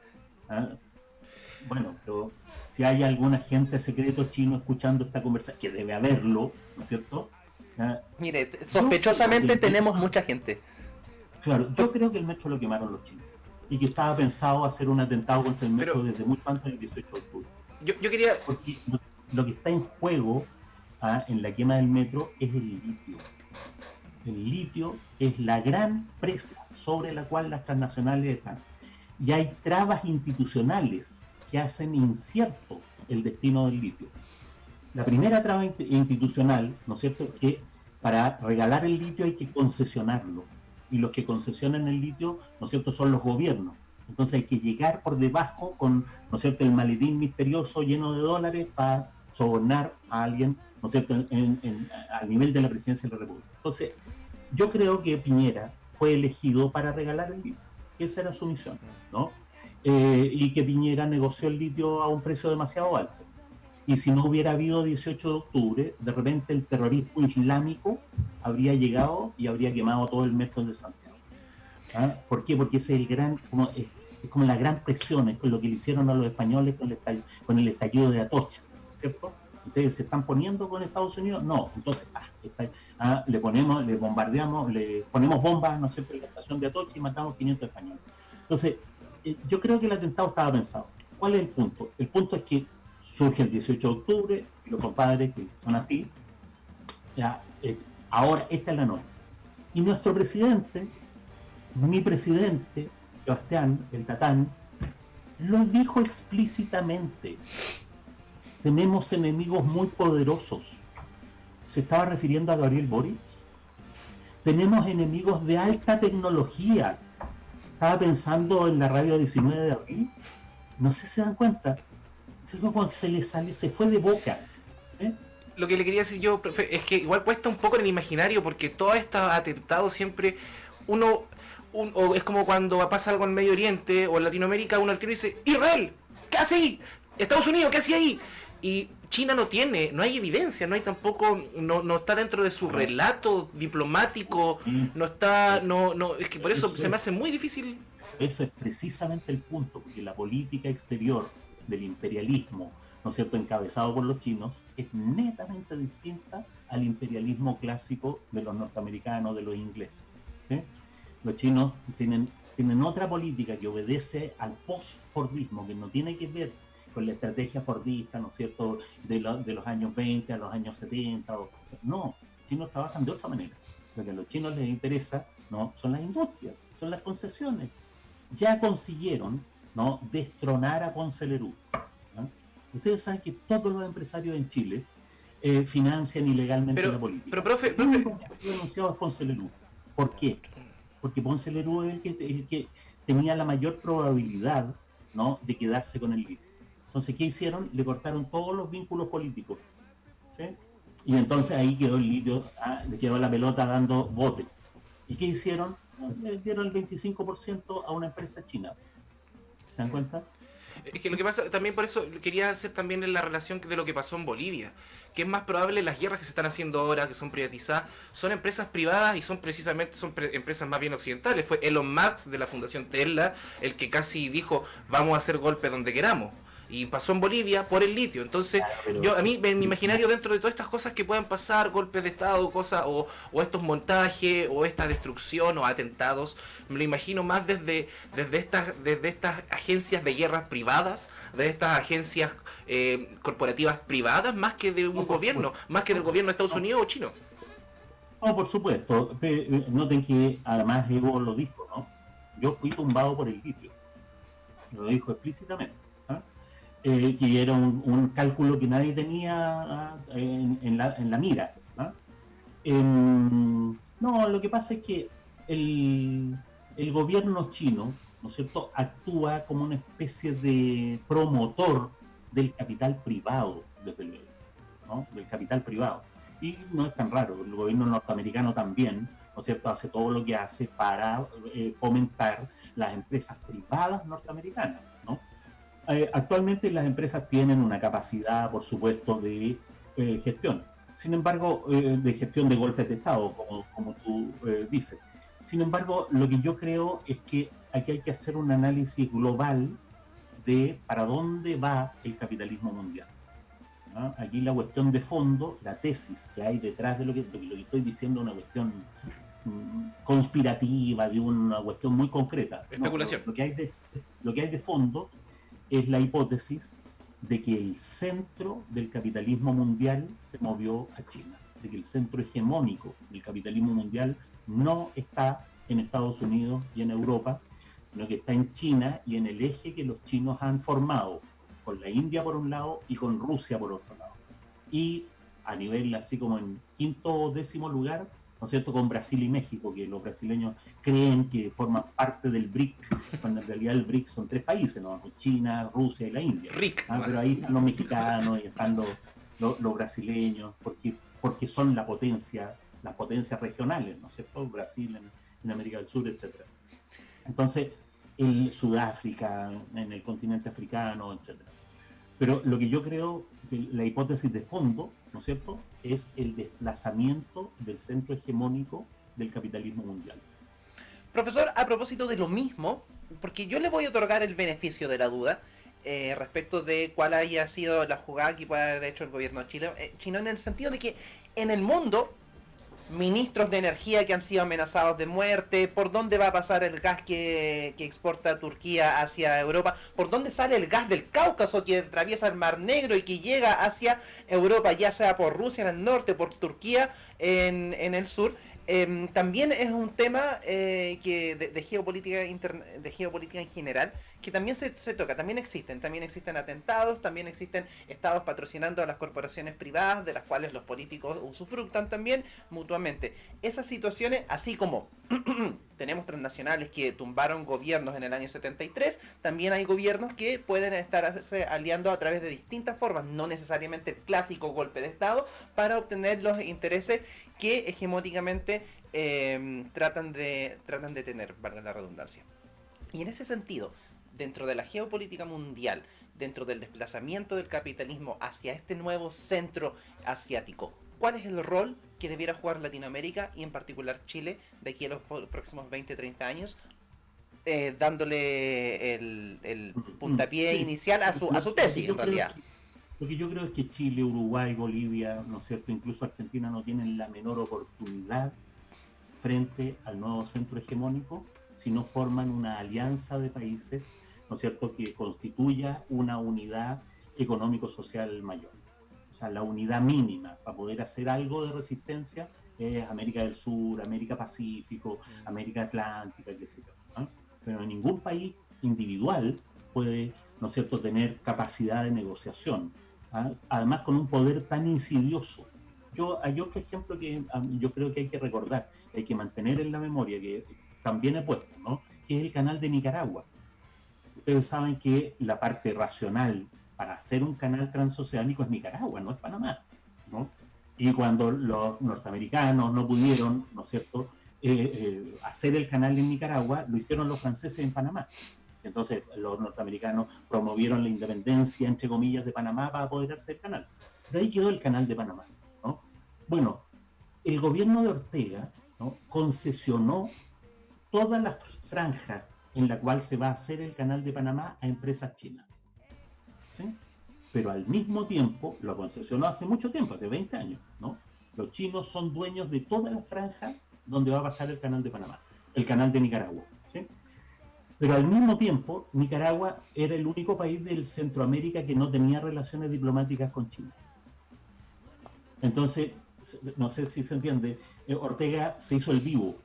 bueno, pero si hay algún agente secreto chino escuchando esta conversación, que debe haberlo, ¿no es cierto? Mire, sospechosamente tenemos mucha gente. Claro, yo creo que el metro lo quemaron los chinos y que estaba pensado hacer un atentado contra el metro desde mucho antes del 18 de octubre. Yo quería... Porque lo que está en juego en la quema del metro es el litio. El litio es la gran presa sobre la cual las transnacionales están. Y hay trabas institucionales que hacen incierto el destino del litio. La primera traba institucional, ¿no es cierto?, es que para regalar el litio hay que concesionarlo. Y los que concesionan el litio, ¿no es cierto?, son los gobiernos. Entonces hay que llegar por debajo con, ¿no es cierto?, el maletín misterioso lleno de dólares para sobornar a alguien, ¿no es cierto?, al nivel de la presidencia de la República. Entonces, yo creo que Piñera fue elegido para regalar el litio. Esa era su misión, ¿no? Y que Piñera negoció el litio a un precio demasiado alto. Y si no hubiera habido 18 de octubre, de repente el terrorismo islámico habría llegado y habría quemado todo el metro de Santiago. ¿Por qué? Porque ese es el gran, es como la gran presión, es lo que le hicieron a los españoles con el estallido de Atocha, ¿cierto? ¿Ustedes se están poniendo con Estados Unidos? No, entonces le bombardeamos, le ponemos bombas, ¿no es cierto?, en la estación de Atocha y matamos 500 españoles. Entonces, yo creo que el atentado estaba pensado. ¿Cuál es el punto? El punto es que surge el 18 de octubre, y los compadres que son así, ahora esta es la noche. Y nuestro presidente, mi presidente, Sebastián, el Tatán, lo dijo explícitamente. Tenemos enemigos muy poderosos. Se estaba refiriendo a Gabriel Boric. Tenemos enemigos de alta tecnología. Estaba pensando en la radio 19 de abril. No sé si se dan cuenta. Como se fue de boca. ¿Sí? Lo que le quería decir yo, profe, es que igual cuesta un poco en el imaginario, porque todos estos atentados siempre o es como cuando pasa algo en Medio Oriente o en Latinoamérica, uno al tiro dice: Israel, ¿qué hace ahí? Estados Unidos, ¿qué hace ahí? Y China no hay evidencia, no hay tampoco, no está dentro de su relato diplomático, es que por eso se me hace muy difícil. Eso es precisamente el punto, porque la política exterior del imperialismo, ¿no es cierto?, encabezado por los chinos, es netamente distinta al imperialismo clásico de los norteamericanos, de los ingleses, ¿sí? Los chinos tienen otra política que obedece al post-fordismo, que no tiene que ver con la estrategia fordista, ¿no es cierto?, de los años 20 a los años 70. No, los chinos trabajan de otra manera. Lo que a los chinos les interesa, ¿no?, son las industrias, son las concesiones. Ya consiguieron, ¿no?, destronar a Ponce Lerú, ¿no? Ustedes saben que todos los empresarios en Chile financian ilegalmente la política. Pero profe, denunciado es Ponce Lerú. ¿Por qué? Porque Ponce Lerú es el que tenía la mayor probabilidad, ¿no?, de quedarse con el litio. Entonces, ¿qué hicieron? Le cortaron todos los vínculos políticos, ¿sí? Y entonces ahí quedó el litio, le quedó la pelota dando bote. ¿Y qué hicieron? Le dieron el 25% a una empresa china. ¿Se dan cuenta? Es que lo que pasa, también por eso quería hacer también en la relación de lo que pasó en Bolivia, que es más probable las guerras que se están haciendo ahora, que son privatizadas, son empresas privadas y son empresas más bien occidentales. Fue Elon Musk de la Fundación Tesla el que casi dijo: vamos a hacer golpe donde queramos. Y pasó en Bolivia por el litio. Entonces, Pero, yo a mí, en mi imaginario, dentro de todas estas cosas que puedan pasar, golpes de Estado, cosas, o estos montajes, o esta destrucción, o atentados, me lo imagino más desde estas agencias de guerra privadas, de estas agencias corporativas privadas, más que de un gobierno, más que del gobierno de Estados Unidos o chino. no, por supuesto. Noten que además Evo lo dijo, ¿no? Yo fui tumbado por el litio. Lo dijo explícitamente. ¿Ah? Que era un cálculo que nadie tenía en la mira. ¿Ah? No, lo que pasa es que el gobierno chino, ¿no es cierto?, actúa como una especie de promotor del capital privado, desde luego, ¿no? Del capital privado. Y no es tan raro, el gobierno norteamericano también, ¿no es cierto?, hace todo lo que hace para fomentar las empresas privadas norteamericanas, ¿no? Actualmente las empresas tienen una capacidad, por supuesto, de gestión. Sin embargo, de gestión de golpes de Estado, como tú dices. Sin embargo, lo que yo creo es que aquí hay que hacer un análisis global de para dónde va el capitalismo mundial. ¿No? Aquí la cuestión de fondo, la tesis que hay detrás de lo que estoy diciendo, una cuestión conspirativa, de una cuestión muy concreta. Especulación. No, lo que hay de fondo es la hipótesis de que el centro del capitalismo mundial se movió a China, de que el centro hegemónico del capitalismo mundial no está en Estados Unidos y en Europa, sino que está en China y en el eje que los chinos han formado, con la India por un lado y con Rusia por otro lado. Y a nivel así como en quinto o décimo lugar, ¿no es cierto?, con Brasil y México, que los brasileños creen que forman parte del BRIC, cuando en realidad el BRIC son 3 países, ¿no? China, Rusia y la India. Pero ahí están los mexicanos y están los brasileños, porque son las potencias regionales, ¿no es cierto?, Brasil en América del Sur, etc. Entonces, el Sudáfrica, en el continente africano, etc. Pero lo que yo creo, que la hipótesis de fondo, ¿no es cierto?, es el desplazamiento del centro hegemónico del capitalismo mundial. Profesor, a propósito de lo mismo, porque yo le voy a otorgar el beneficio de la duda respecto de cuál haya sido la jugada que pueda haber hecho el gobierno chino, en el sentido de que en el mundo, ministros de energía que han sido amenazados de muerte, por dónde va a pasar el gas que exporta Turquía hacia Europa, por dónde sale el gas del Cáucaso que atraviesa el Mar Negro y que llega hacia Europa, ya sea por Rusia en el norte, por Turquía en el sur. También es un tema que de geopolítica de geopolítica en general, que también se toca, también existen atentados, también existen estados patrocinando a las corporaciones privadas, de las cuales los políticos usufructan también mutuamente. Esas situaciones, así como tenemos transnacionales que tumbaron gobiernos en el año 73, también hay gobiernos que pueden estarse aliando a través de distintas formas, no necesariamente el clásico golpe de Estado, para obtener los intereses que hegemónicamente tratan de tener, valga la redundancia. Y en ese sentido, dentro de la geopolítica mundial, dentro del desplazamiento del capitalismo hacia este nuevo centro asiático, ¿cuál es el rol que debiera jugar Latinoamérica y en particular Chile de aquí a los próximos 20-30 años, dándole el puntapié inicial a su tesis, en realidad? Lo que yo creo es que Chile, Uruguay, Bolivia, ¿no es cierto?, incluso Argentina no tienen la menor oportunidad frente al nuevo centro hegemónico si no forman una alianza de países, ¿no es cierto?, que constituya una unidad económico-social mayor. O sea, la unidad mínima para poder hacer algo de resistencia es América del Sur, América Pacífico, América Atlántica, qué sé yo, ¿no? Pero ningún país individual puede, ¿no es cierto?, tener capacidad de negociación. ¿Ah? Además con un poder tan insidioso. Hay otro ejemplo que yo creo que hay que recordar, que hay que mantener en la memoria, que también he puesto, ¿no?, que es el canal de Nicaragua. Ustedes saben que la parte racional para hacer un canal transoceánico es Nicaragua, no es Panamá, ¿no? Y cuando los norteamericanos no pudieron, ¿no es cierto?, hacer el canal en Nicaragua, lo hicieron los franceses en Panamá. Entonces los norteamericanos promovieron la independencia, entre comillas, de Panamá para poder hacer el canal. De ahí quedó el canal de Panamá, ¿no? Bueno, el gobierno de Ortega, ¿no?, concesionó toda la franja en la cual se va a hacer el canal de Panamá a empresas chinas. ¿sí? Pero al mismo tiempo, lo concesionó hace mucho tiempo, hace 20 años, ¿no? Los chinos son dueños de toda la franja donde va a pasar el canal de Panamá, el canal de Nicaragua, ¿sí? Pero al mismo tiempo, Nicaragua era el único país del Centroamérica que no tenía relaciones diplomáticas con China. Entonces, no sé si se entiende, Ortega se hizo el vivo.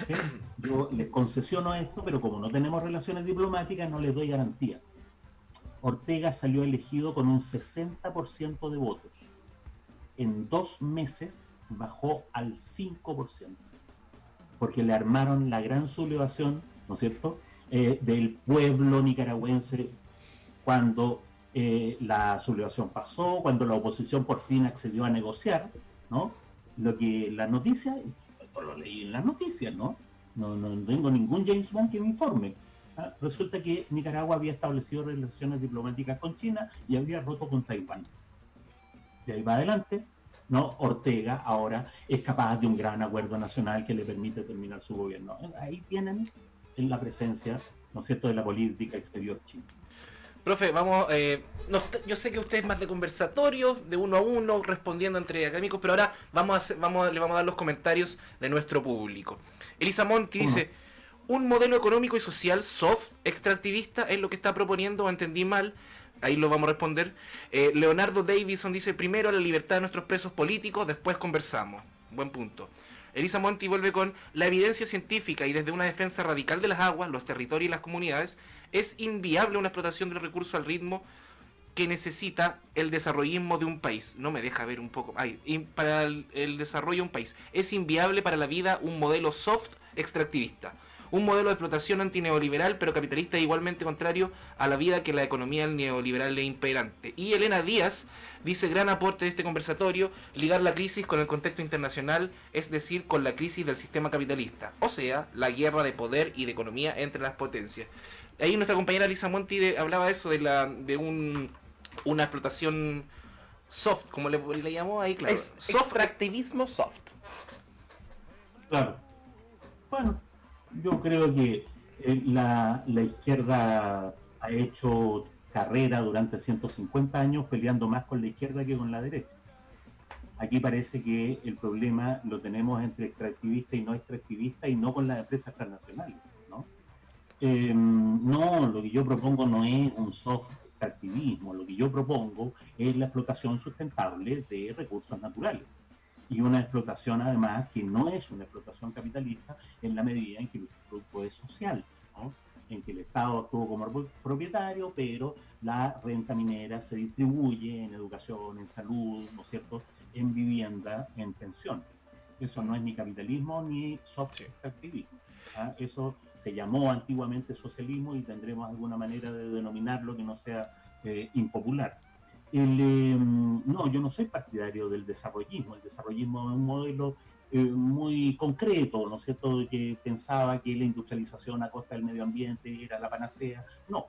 ¿Sí? Yo les concesiono esto, pero como no tenemos relaciones diplomáticas, no les doy garantía. Ortega salió elegido con un 60% de votos. En 2 meses bajó al 5%, porque le armaron la gran sublevación, ¿no es cierto?, del pueblo nicaragüense cuando la sublevación pasó, cuando la oposición por fin accedió a negociar, ¿no? Lo que la noticia, esto lo leí en las noticias, ¿no? No tengo ningún James Bond que me informe. ¿Ah? Resulta que Nicaragua había establecido relaciones diplomáticas con China y había roto con Taiwán. De ahí va adelante, ¿no? Ortega ahora es capaz de un gran acuerdo nacional que le permite terminar su gobierno. Ahí tienen en la presencia, ¿no es cierto?, de la política exterior china. Profe, vamos, yo sé que usted es más de conversatorio, de uno a uno, respondiendo entre académicos, pero ahora le vamos a dar los comentarios de nuestro público. Elisa Monti dice, un modelo económico y social soft, extractivista, es lo que está proponiendo, o entendí mal, ahí lo vamos a responder. Leonardo Davison dice, primero la libertad de nuestros presos políticos, después conversamos. Buen punto. Elisa Monti vuelve con la evidencia científica y desde una defensa radical de las aguas, los territorios y las comunidades, es inviable una explotación de los recursos al ritmo que necesita el desarrollismo de un país. No me deja ver un poco. Para el desarrollo de un país. Es inviable para la vida un modelo soft extractivista. Un modelo de explotación antineoliberal, pero capitalista igualmente contrario a la vida que la economía neoliberal le imperante. Y Elena Díaz dice, gran aporte de este conversatorio, ligar la crisis con el contexto internacional, es decir, con la crisis del sistema capitalista. O sea, la guerra de poder y de economía entre las potencias. Ahí nuestra compañera Lisa Monti hablaba de eso, de una explotación soft, como le llamó ahí, claro. Extractivismo soft. Claro. Bueno, yo creo que la izquierda ha hecho carrera durante 150 años peleando más con la izquierda que con la derecha. Aquí parece que el problema lo tenemos entre extractivista y no con las empresas transnacionales, ¿no? No, lo que yo propongo no es un soft extractivismo, lo que yo propongo es la explotación sustentable de recursos naturales. Y una explotación además que no es una explotación capitalista en la medida en que el usufructo es social, ¿no? En que el Estado actúa como propietario, pero la renta minera se distribuye en educación, en salud, ¿no es cierto?, en vivienda, en pensiones. Eso no es ni capitalismo ni soft extractivismo. ¿Ah? Eso se llamó antiguamente socialismo y tendremos alguna manera de denominarlo que no sea impopular. No, yo no soy partidario del desarrollismo. El desarrollismo es un modelo muy concreto, ¿no es cierto?, que pensaba que la industrialización a costa del medio ambiente era la panacea. No,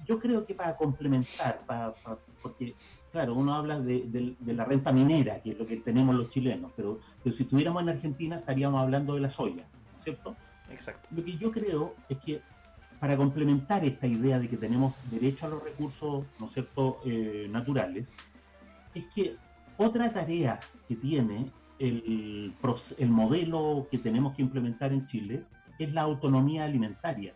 yo creo que para complementar, porque claro, uno habla de la renta minera, que es lo que tenemos los chilenos, pero si estuviéramos en Argentina estaríamos hablando de la soya, ¿no es cierto? Exacto. Lo que yo creo es que para complementar esta idea de que tenemos derecho a los recursos, ¿no es cierto?, naturales, es que otra tarea que tiene el modelo que tenemos que implementar en Chile es la autonomía alimentaria,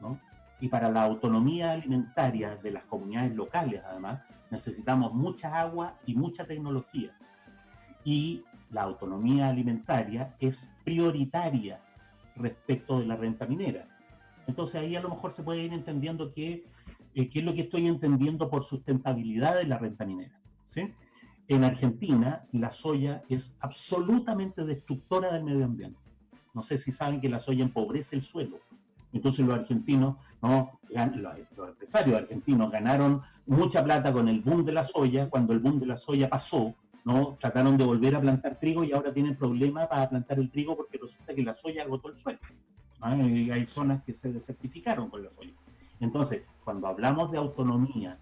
¿no? Y para la autonomía alimentaria de las comunidades locales, además, necesitamos mucha agua y mucha tecnología. Y la autonomía alimentaria es prioritaria respecto de la renta minera. Entonces ahí a lo mejor se puede ir entendiendo qué es lo que estoy entendiendo por sustentabilidad de la renta minera, ¿sí? En Argentina la soya es absolutamente destructora del medio ambiente. No sé si saben que la soya empobrece el suelo. Entonces los argentinos, ¿no?, los empresarios argentinos ganaron mucha plata con el boom de la soya. Cuando el boom de la soya pasó, ¿no?, trataron de volver a plantar trigo y ahora tienen problemas para plantar el trigo porque resulta que la soya agotó el suelo. Y hay zonas que se desertificaron con la soya. Entonces, cuando hablamos de autonomía,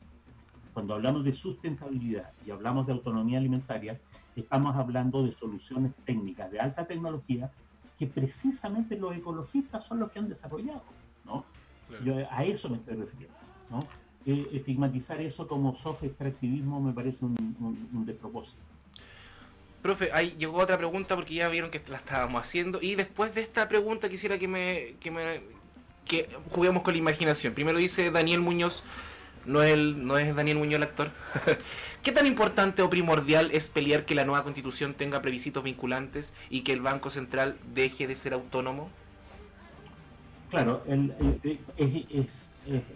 cuando hablamos de sustentabilidad y hablamos de autonomía alimentaria, estamos hablando de soluciones técnicas de alta tecnología que precisamente los ecologistas son los que han desarrollado, ¿no? Claro. Yo a eso me estoy refiriendo, ¿no? estigmatizar eso como soft extractivismo me parece un despropósito. Profe, ahí llegó otra pregunta porque ya vieron que la estábamos haciendo y después de esta pregunta quisiera que juguemos con la imaginación. Primero dice Daniel Muñoz, no es Daniel Muñoz el actor. ¿Qué tan importante o primordial es pelear que la nueva constitución tenga plebiscitos vinculantes y que el Banco Central deje de ser autónomo? Claro, es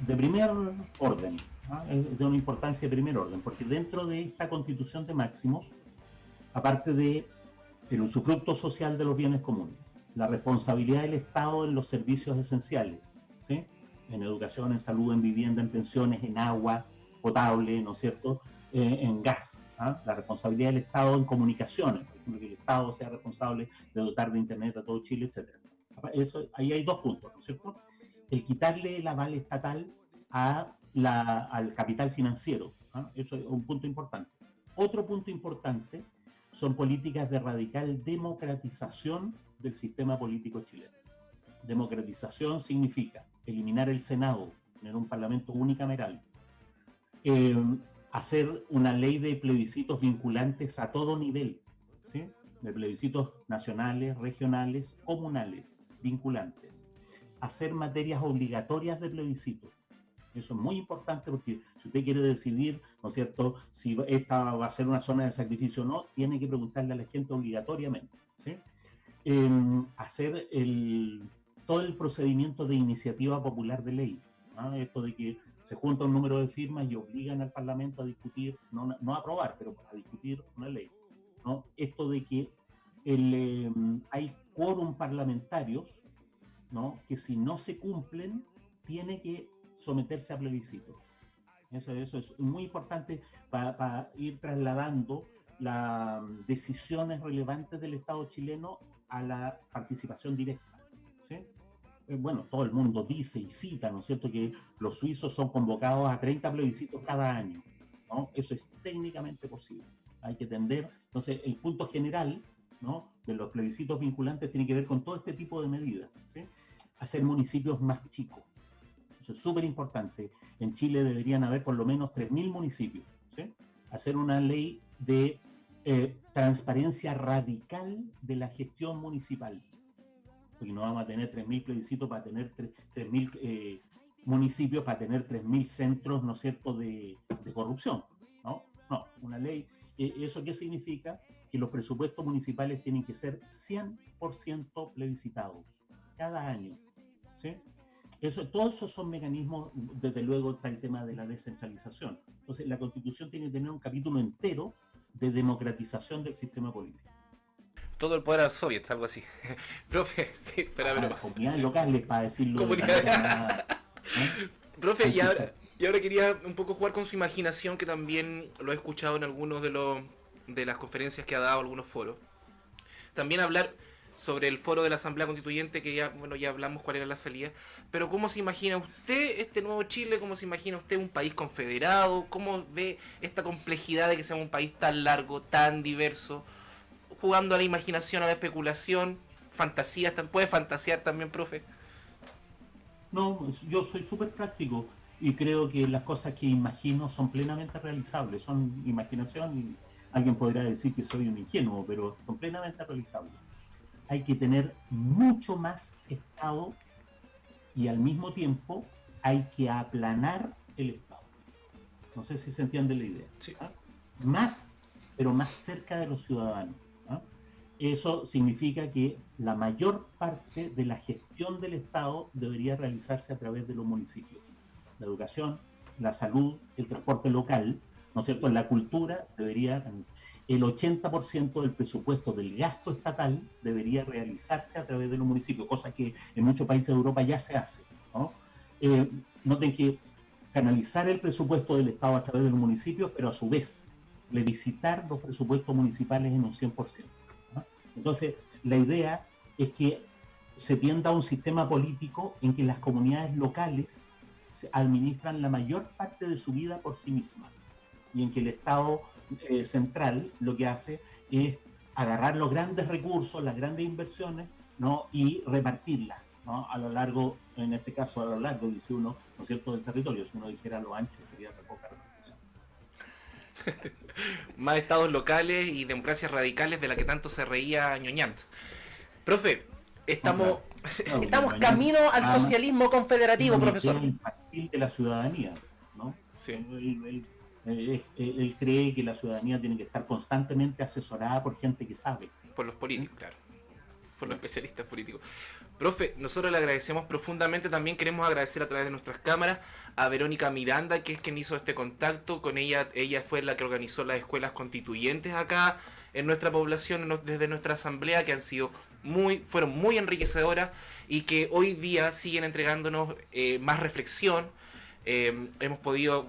de primer orden, ¿no? Es de una importancia de primer orden, porque dentro de esta constitución de máximos, aparte de el usufructo social de los bienes comunes, la responsabilidad del Estado en los servicios esenciales, ¿sí? En educación, en salud, en vivienda, en pensiones, en agua potable, ¿no es cierto?, en gas, ¿ah? La responsabilidad del Estado en comunicaciones, por ejemplo, que el Estado sea responsable de dotar de internet a todo Chile, etc. Eso, ahí hay dos puntos, ¿no es cierto? El quitarle el aval estatal al capital financiero, ¿ah? Eso es un punto importante. Otro punto importante son políticas de radical democratización del sistema político chileno. Democratización significa eliminar el Senado, tener un parlamento unicameral, hacer una ley de plebiscitos vinculantes a todo nivel, ¿sí? De plebiscitos nacionales, regionales, comunales, vinculantes. Hacer materias obligatorias de plebiscito. Eso es muy importante porque si usted quiere decidir, ¿no es cierto?, si esta va a ser una zona de sacrificio o no, tiene que preguntarle a la gente obligatoriamente, ¿sí? Hacer todo el procedimiento de iniciativa popular de ley, ¿no? Esto de que se junta un número de firmas y obligan al Parlamento a discutir, no a aprobar, pero a discutir una ley, ¿no? Esto de que hay quórum parlamentarios, ¿no?, que si no se cumplen, tiene que someterse a plebiscito. Eso es muy importante para ir trasladando las decisiones relevantes del Estado chileno a la participación directa, ¿sí? Bueno, todo el mundo dice y cita, ¿no es cierto?, que los suizos son convocados a 30 plebiscitos cada año, ¿no? Eso es técnicamente posible. Hay que tender, entonces, el punto general, ¿no?, de los plebiscitos vinculantes tiene que ver con todo este tipo de medidas, ¿sí? Hacer municipios más chicos. Eso es súper importante. En Chile deberían haber por lo menos 3.000 municipios, ¿sí? Hacer una ley de transparencia radical de la gestión municipal. Porque no vamos a tener 3.000 plebiscitos para tener 3.000 municipios, para tener 3.000 centros, ¿no es cierto?, de corrupción, ¿no? No, una ley. ¿Eso qué significa? Que los presupuestos municipales tienen que ser 100% plebiscitados cada año, ¿sí? Todos esos son mecanismos. Desde luego está el tema de la descentralización. Entonces la Constitución tiene que tener un capítulo entero de democratización del sistema político. Todo el poder a los soviets, algo así. Profe, sí, espera, Las comunidades locales, para decirlo. Profe, y ahora quería un poco jugar con su imaginación, que también lo he escuchado en algunos de las conferencias que ha dado, algunos foros. También hablar sobre el foro de la Asamblea Constituyente, que ya hablamos cuál era la salida, pero ¿cómo se imagina usted este nuevo Chile? ¿Cómo se imagina usted un país confederado? ¿Cómo ve esta complejidad de que sea un país tan largo, tan diverso? Jugando a la imaginación, a la especulación, fantasías, ¿puede fantasear también, profe? No, yo soy súper práctico y creo que las cosas que imagino son plenamente realizables, son imaginación, y alguien podrá decir que soy un ingenuo, pero son plenamente realizables. Hay que tener mucho más Estado y al mismo tiempo hay que aplanar el Estado. No sé si se entiende la idea. Sí. ¿Ah? Más, pero más cerca de los ciudadanos. ¿Ah? Eso significa que la mayor parte de la gestión del Estado debería realizarse a través de los municipios. La educación, la salud, el transporte local, ¿no es cierto? La cultura debería... El 80% del presupuesto del gasto estatal debería realizarse a través de los municipios, cosa que en muchos países de Europa ya se hace, ¿no? Noten que canalizar el presupuesto del Estado a través de los municipios, pero a su vez plebiscitar los presupuestos municipales en un 100%, ¿no? Entonces, la idea es que se tienda a un sistema político en que las comunidades locales administran la mayor parte de su vida por sí mismas y en que el Estado central lo que hace es agarrar los grandes recursos, las grandes inversiones, ¿no?, y repartirlas ¿no? A lo largo, en este caso a lo largo, dice uno, ¿no es cierto?, del territorio. Si uno dijera a lo ancho sería otra poca reflexión. Más estados locales y democracias radicales de la que tanto se reía Ñoñant. Profe, estamos camino al socialismo confederativo, profesor. El infantil de la ciudadanía, ¿no? Sí. Él cree que la ciudadanía tiene que estar constantemente asesorada por gente que sabe. Por los políticos, claro. Por los especialistas políticos. Profe, nosotros le agradecemos profundamente. También queremos agradecer a través de nuestras cámaras a Verónica Miranda, que es quien hizo este contacto. Con ella fue la que organizó las escuelas constituyentes acá en nuestra población, desde nuestra asamblea, que fueron muy enriquecedoras y que hoy día siguen entregándonos más reflexión. Hemos podido,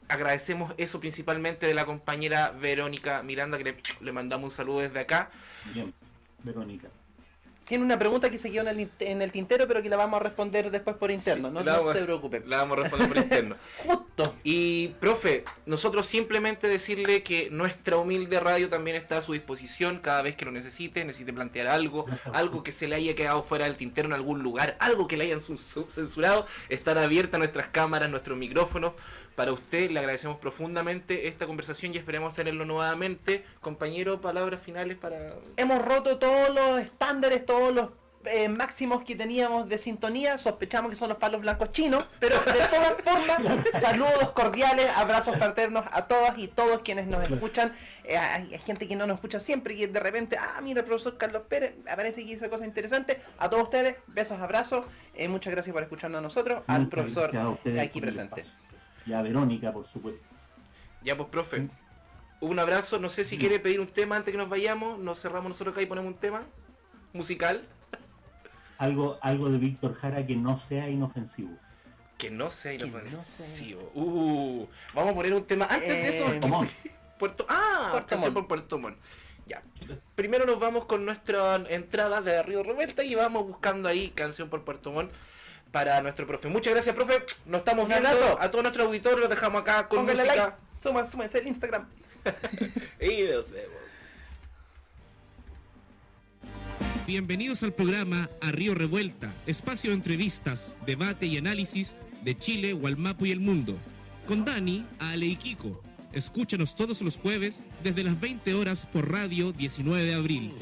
agradecemos eso principalmente de la compañera Verónica Miranda, que le mandamos un saludo desde acá. Bien, Verónica. Tiene una pregunta que se quedó en el tintero, pero que la vamos a responder después por interno, sí, no se preocupe. La vamos a responder por interno. Justo. Y, profe, nosotros simplemente decirle que nuestra humilde radio también está a su disposición cada vez que lo necesite plantear algo que se le haya quedado fuera del tintero en algún lugar, algo que le hayan censurado, están abiertas nuestras cámaras, nuestros micrófonos. Para usted le agradecemos profundamente esta conversación y esperemos tenerlo nuevamente. Compañero, palabras finales para... Hemos roto todos los estándares, todos los máximos que teníamos de sintonía. Sospechamos que son los palos blancos chinos, pero de todas formas, saludos cordiales, abrazos fraternos a todas y todos quienes nos escuchan. Hay gente que no nos escucha siempre y de repente, mira el profesor Carlos Pérez, aparece aquí esa cosa interesante. A todos ustedes, besos, abrazos. Muchas gracias por escucharnos a nosotros, al profesor aquí presente. Y a Verónica, por supuesto. Ya pues, profe, un abrazo. No sé si quiere pedir un tema antes que nos vayamos. Nos cerramos nosotros acá y ponemos un tema musical. Algo de Víctor Jara que no sea inofensivo. Que no sea inofensivo. Vamos a poner un tema antes de eso. Puerto Canción por Puerto Montt. Ya. Primero nos vamos con nuestra entrada de Río Revuelta y vamos buscando ahí Canción por Puerto Montt para nuestro profe. Muchas gracias, profe. Nos estamos viendo. A todo nuestro auditorio los dejamos acá con Póngale música. Like. Súmense el Instagram. Y nos vemos. Bienvenidos al programa A Río Revuelta, espacio de entrevistas, debate y análisis de Chile, Wallmapu y el mundo. Con Dani, Ale y Kiko. Escúchanos todos los jueves desde las 20 horas por Radio 19 de abril.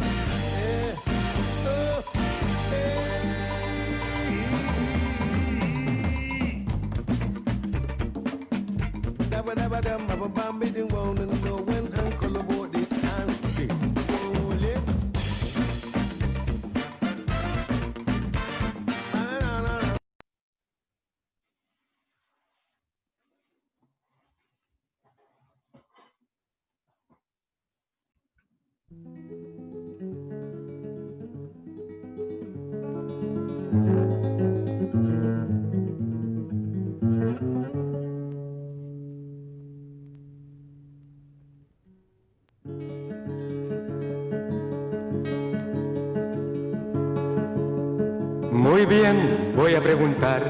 Muy bien, voy a preguntar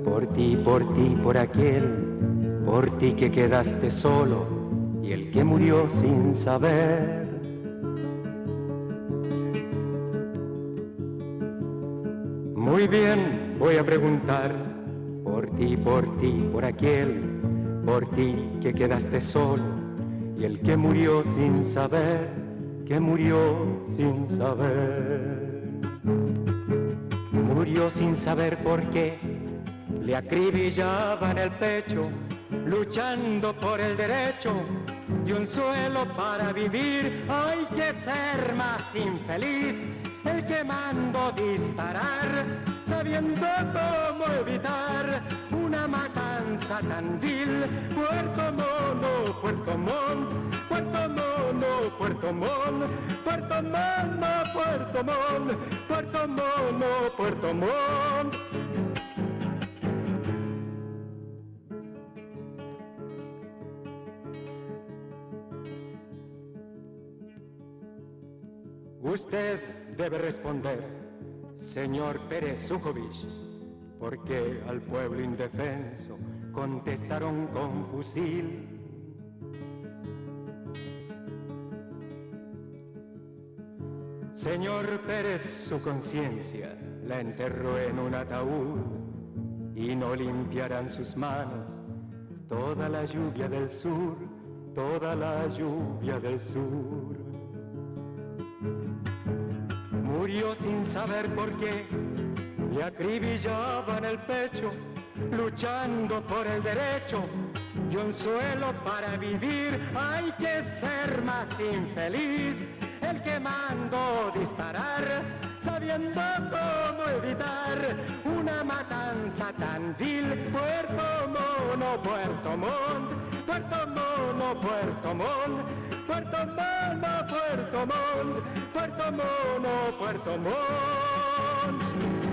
por ti, por aquel, por ti que quedaste solo y el que murió sin saber. Muy bien, voy a preguntar por ti, por aquel, por ti que quedaste solo y el que murió sin saber, que murió sin saber. Murió sin saber por qué, le acribillaban el pecho, luchando por el derecho de un suelo para vivir. Hay que ser más infeliz, el que mandó disparar, sabiendo cómo evitar una matanza tan vil. Puerto Mono, Puerto Montt, Puerto Mono, Puerto Montt, Puerto Mono, Puerto Montt, Puerto Mono, Puerto Montt. Usted debe responder, señor Pérez Sujovic, porque al pueblo indefenso contestaron con fusil. Señor Pérez, su conciencia la enterró en un ataúd y no limpiarán sus manos toda la lluvia del sur, toda la lluvia del sur. Murió sin saber por qué, le acribillaban el pecho, luchando por el derecho y un suelo para vivir. Hay que ser más infeliz el que mandó disparar, sabiendo cómo evitar una matanza tan vil. Puerto Mono, Puerto Montt, Puerto Mono, Puerto Montt, Puerto Mono, Puerto Montt, Puerto Mono, Puerto Montt.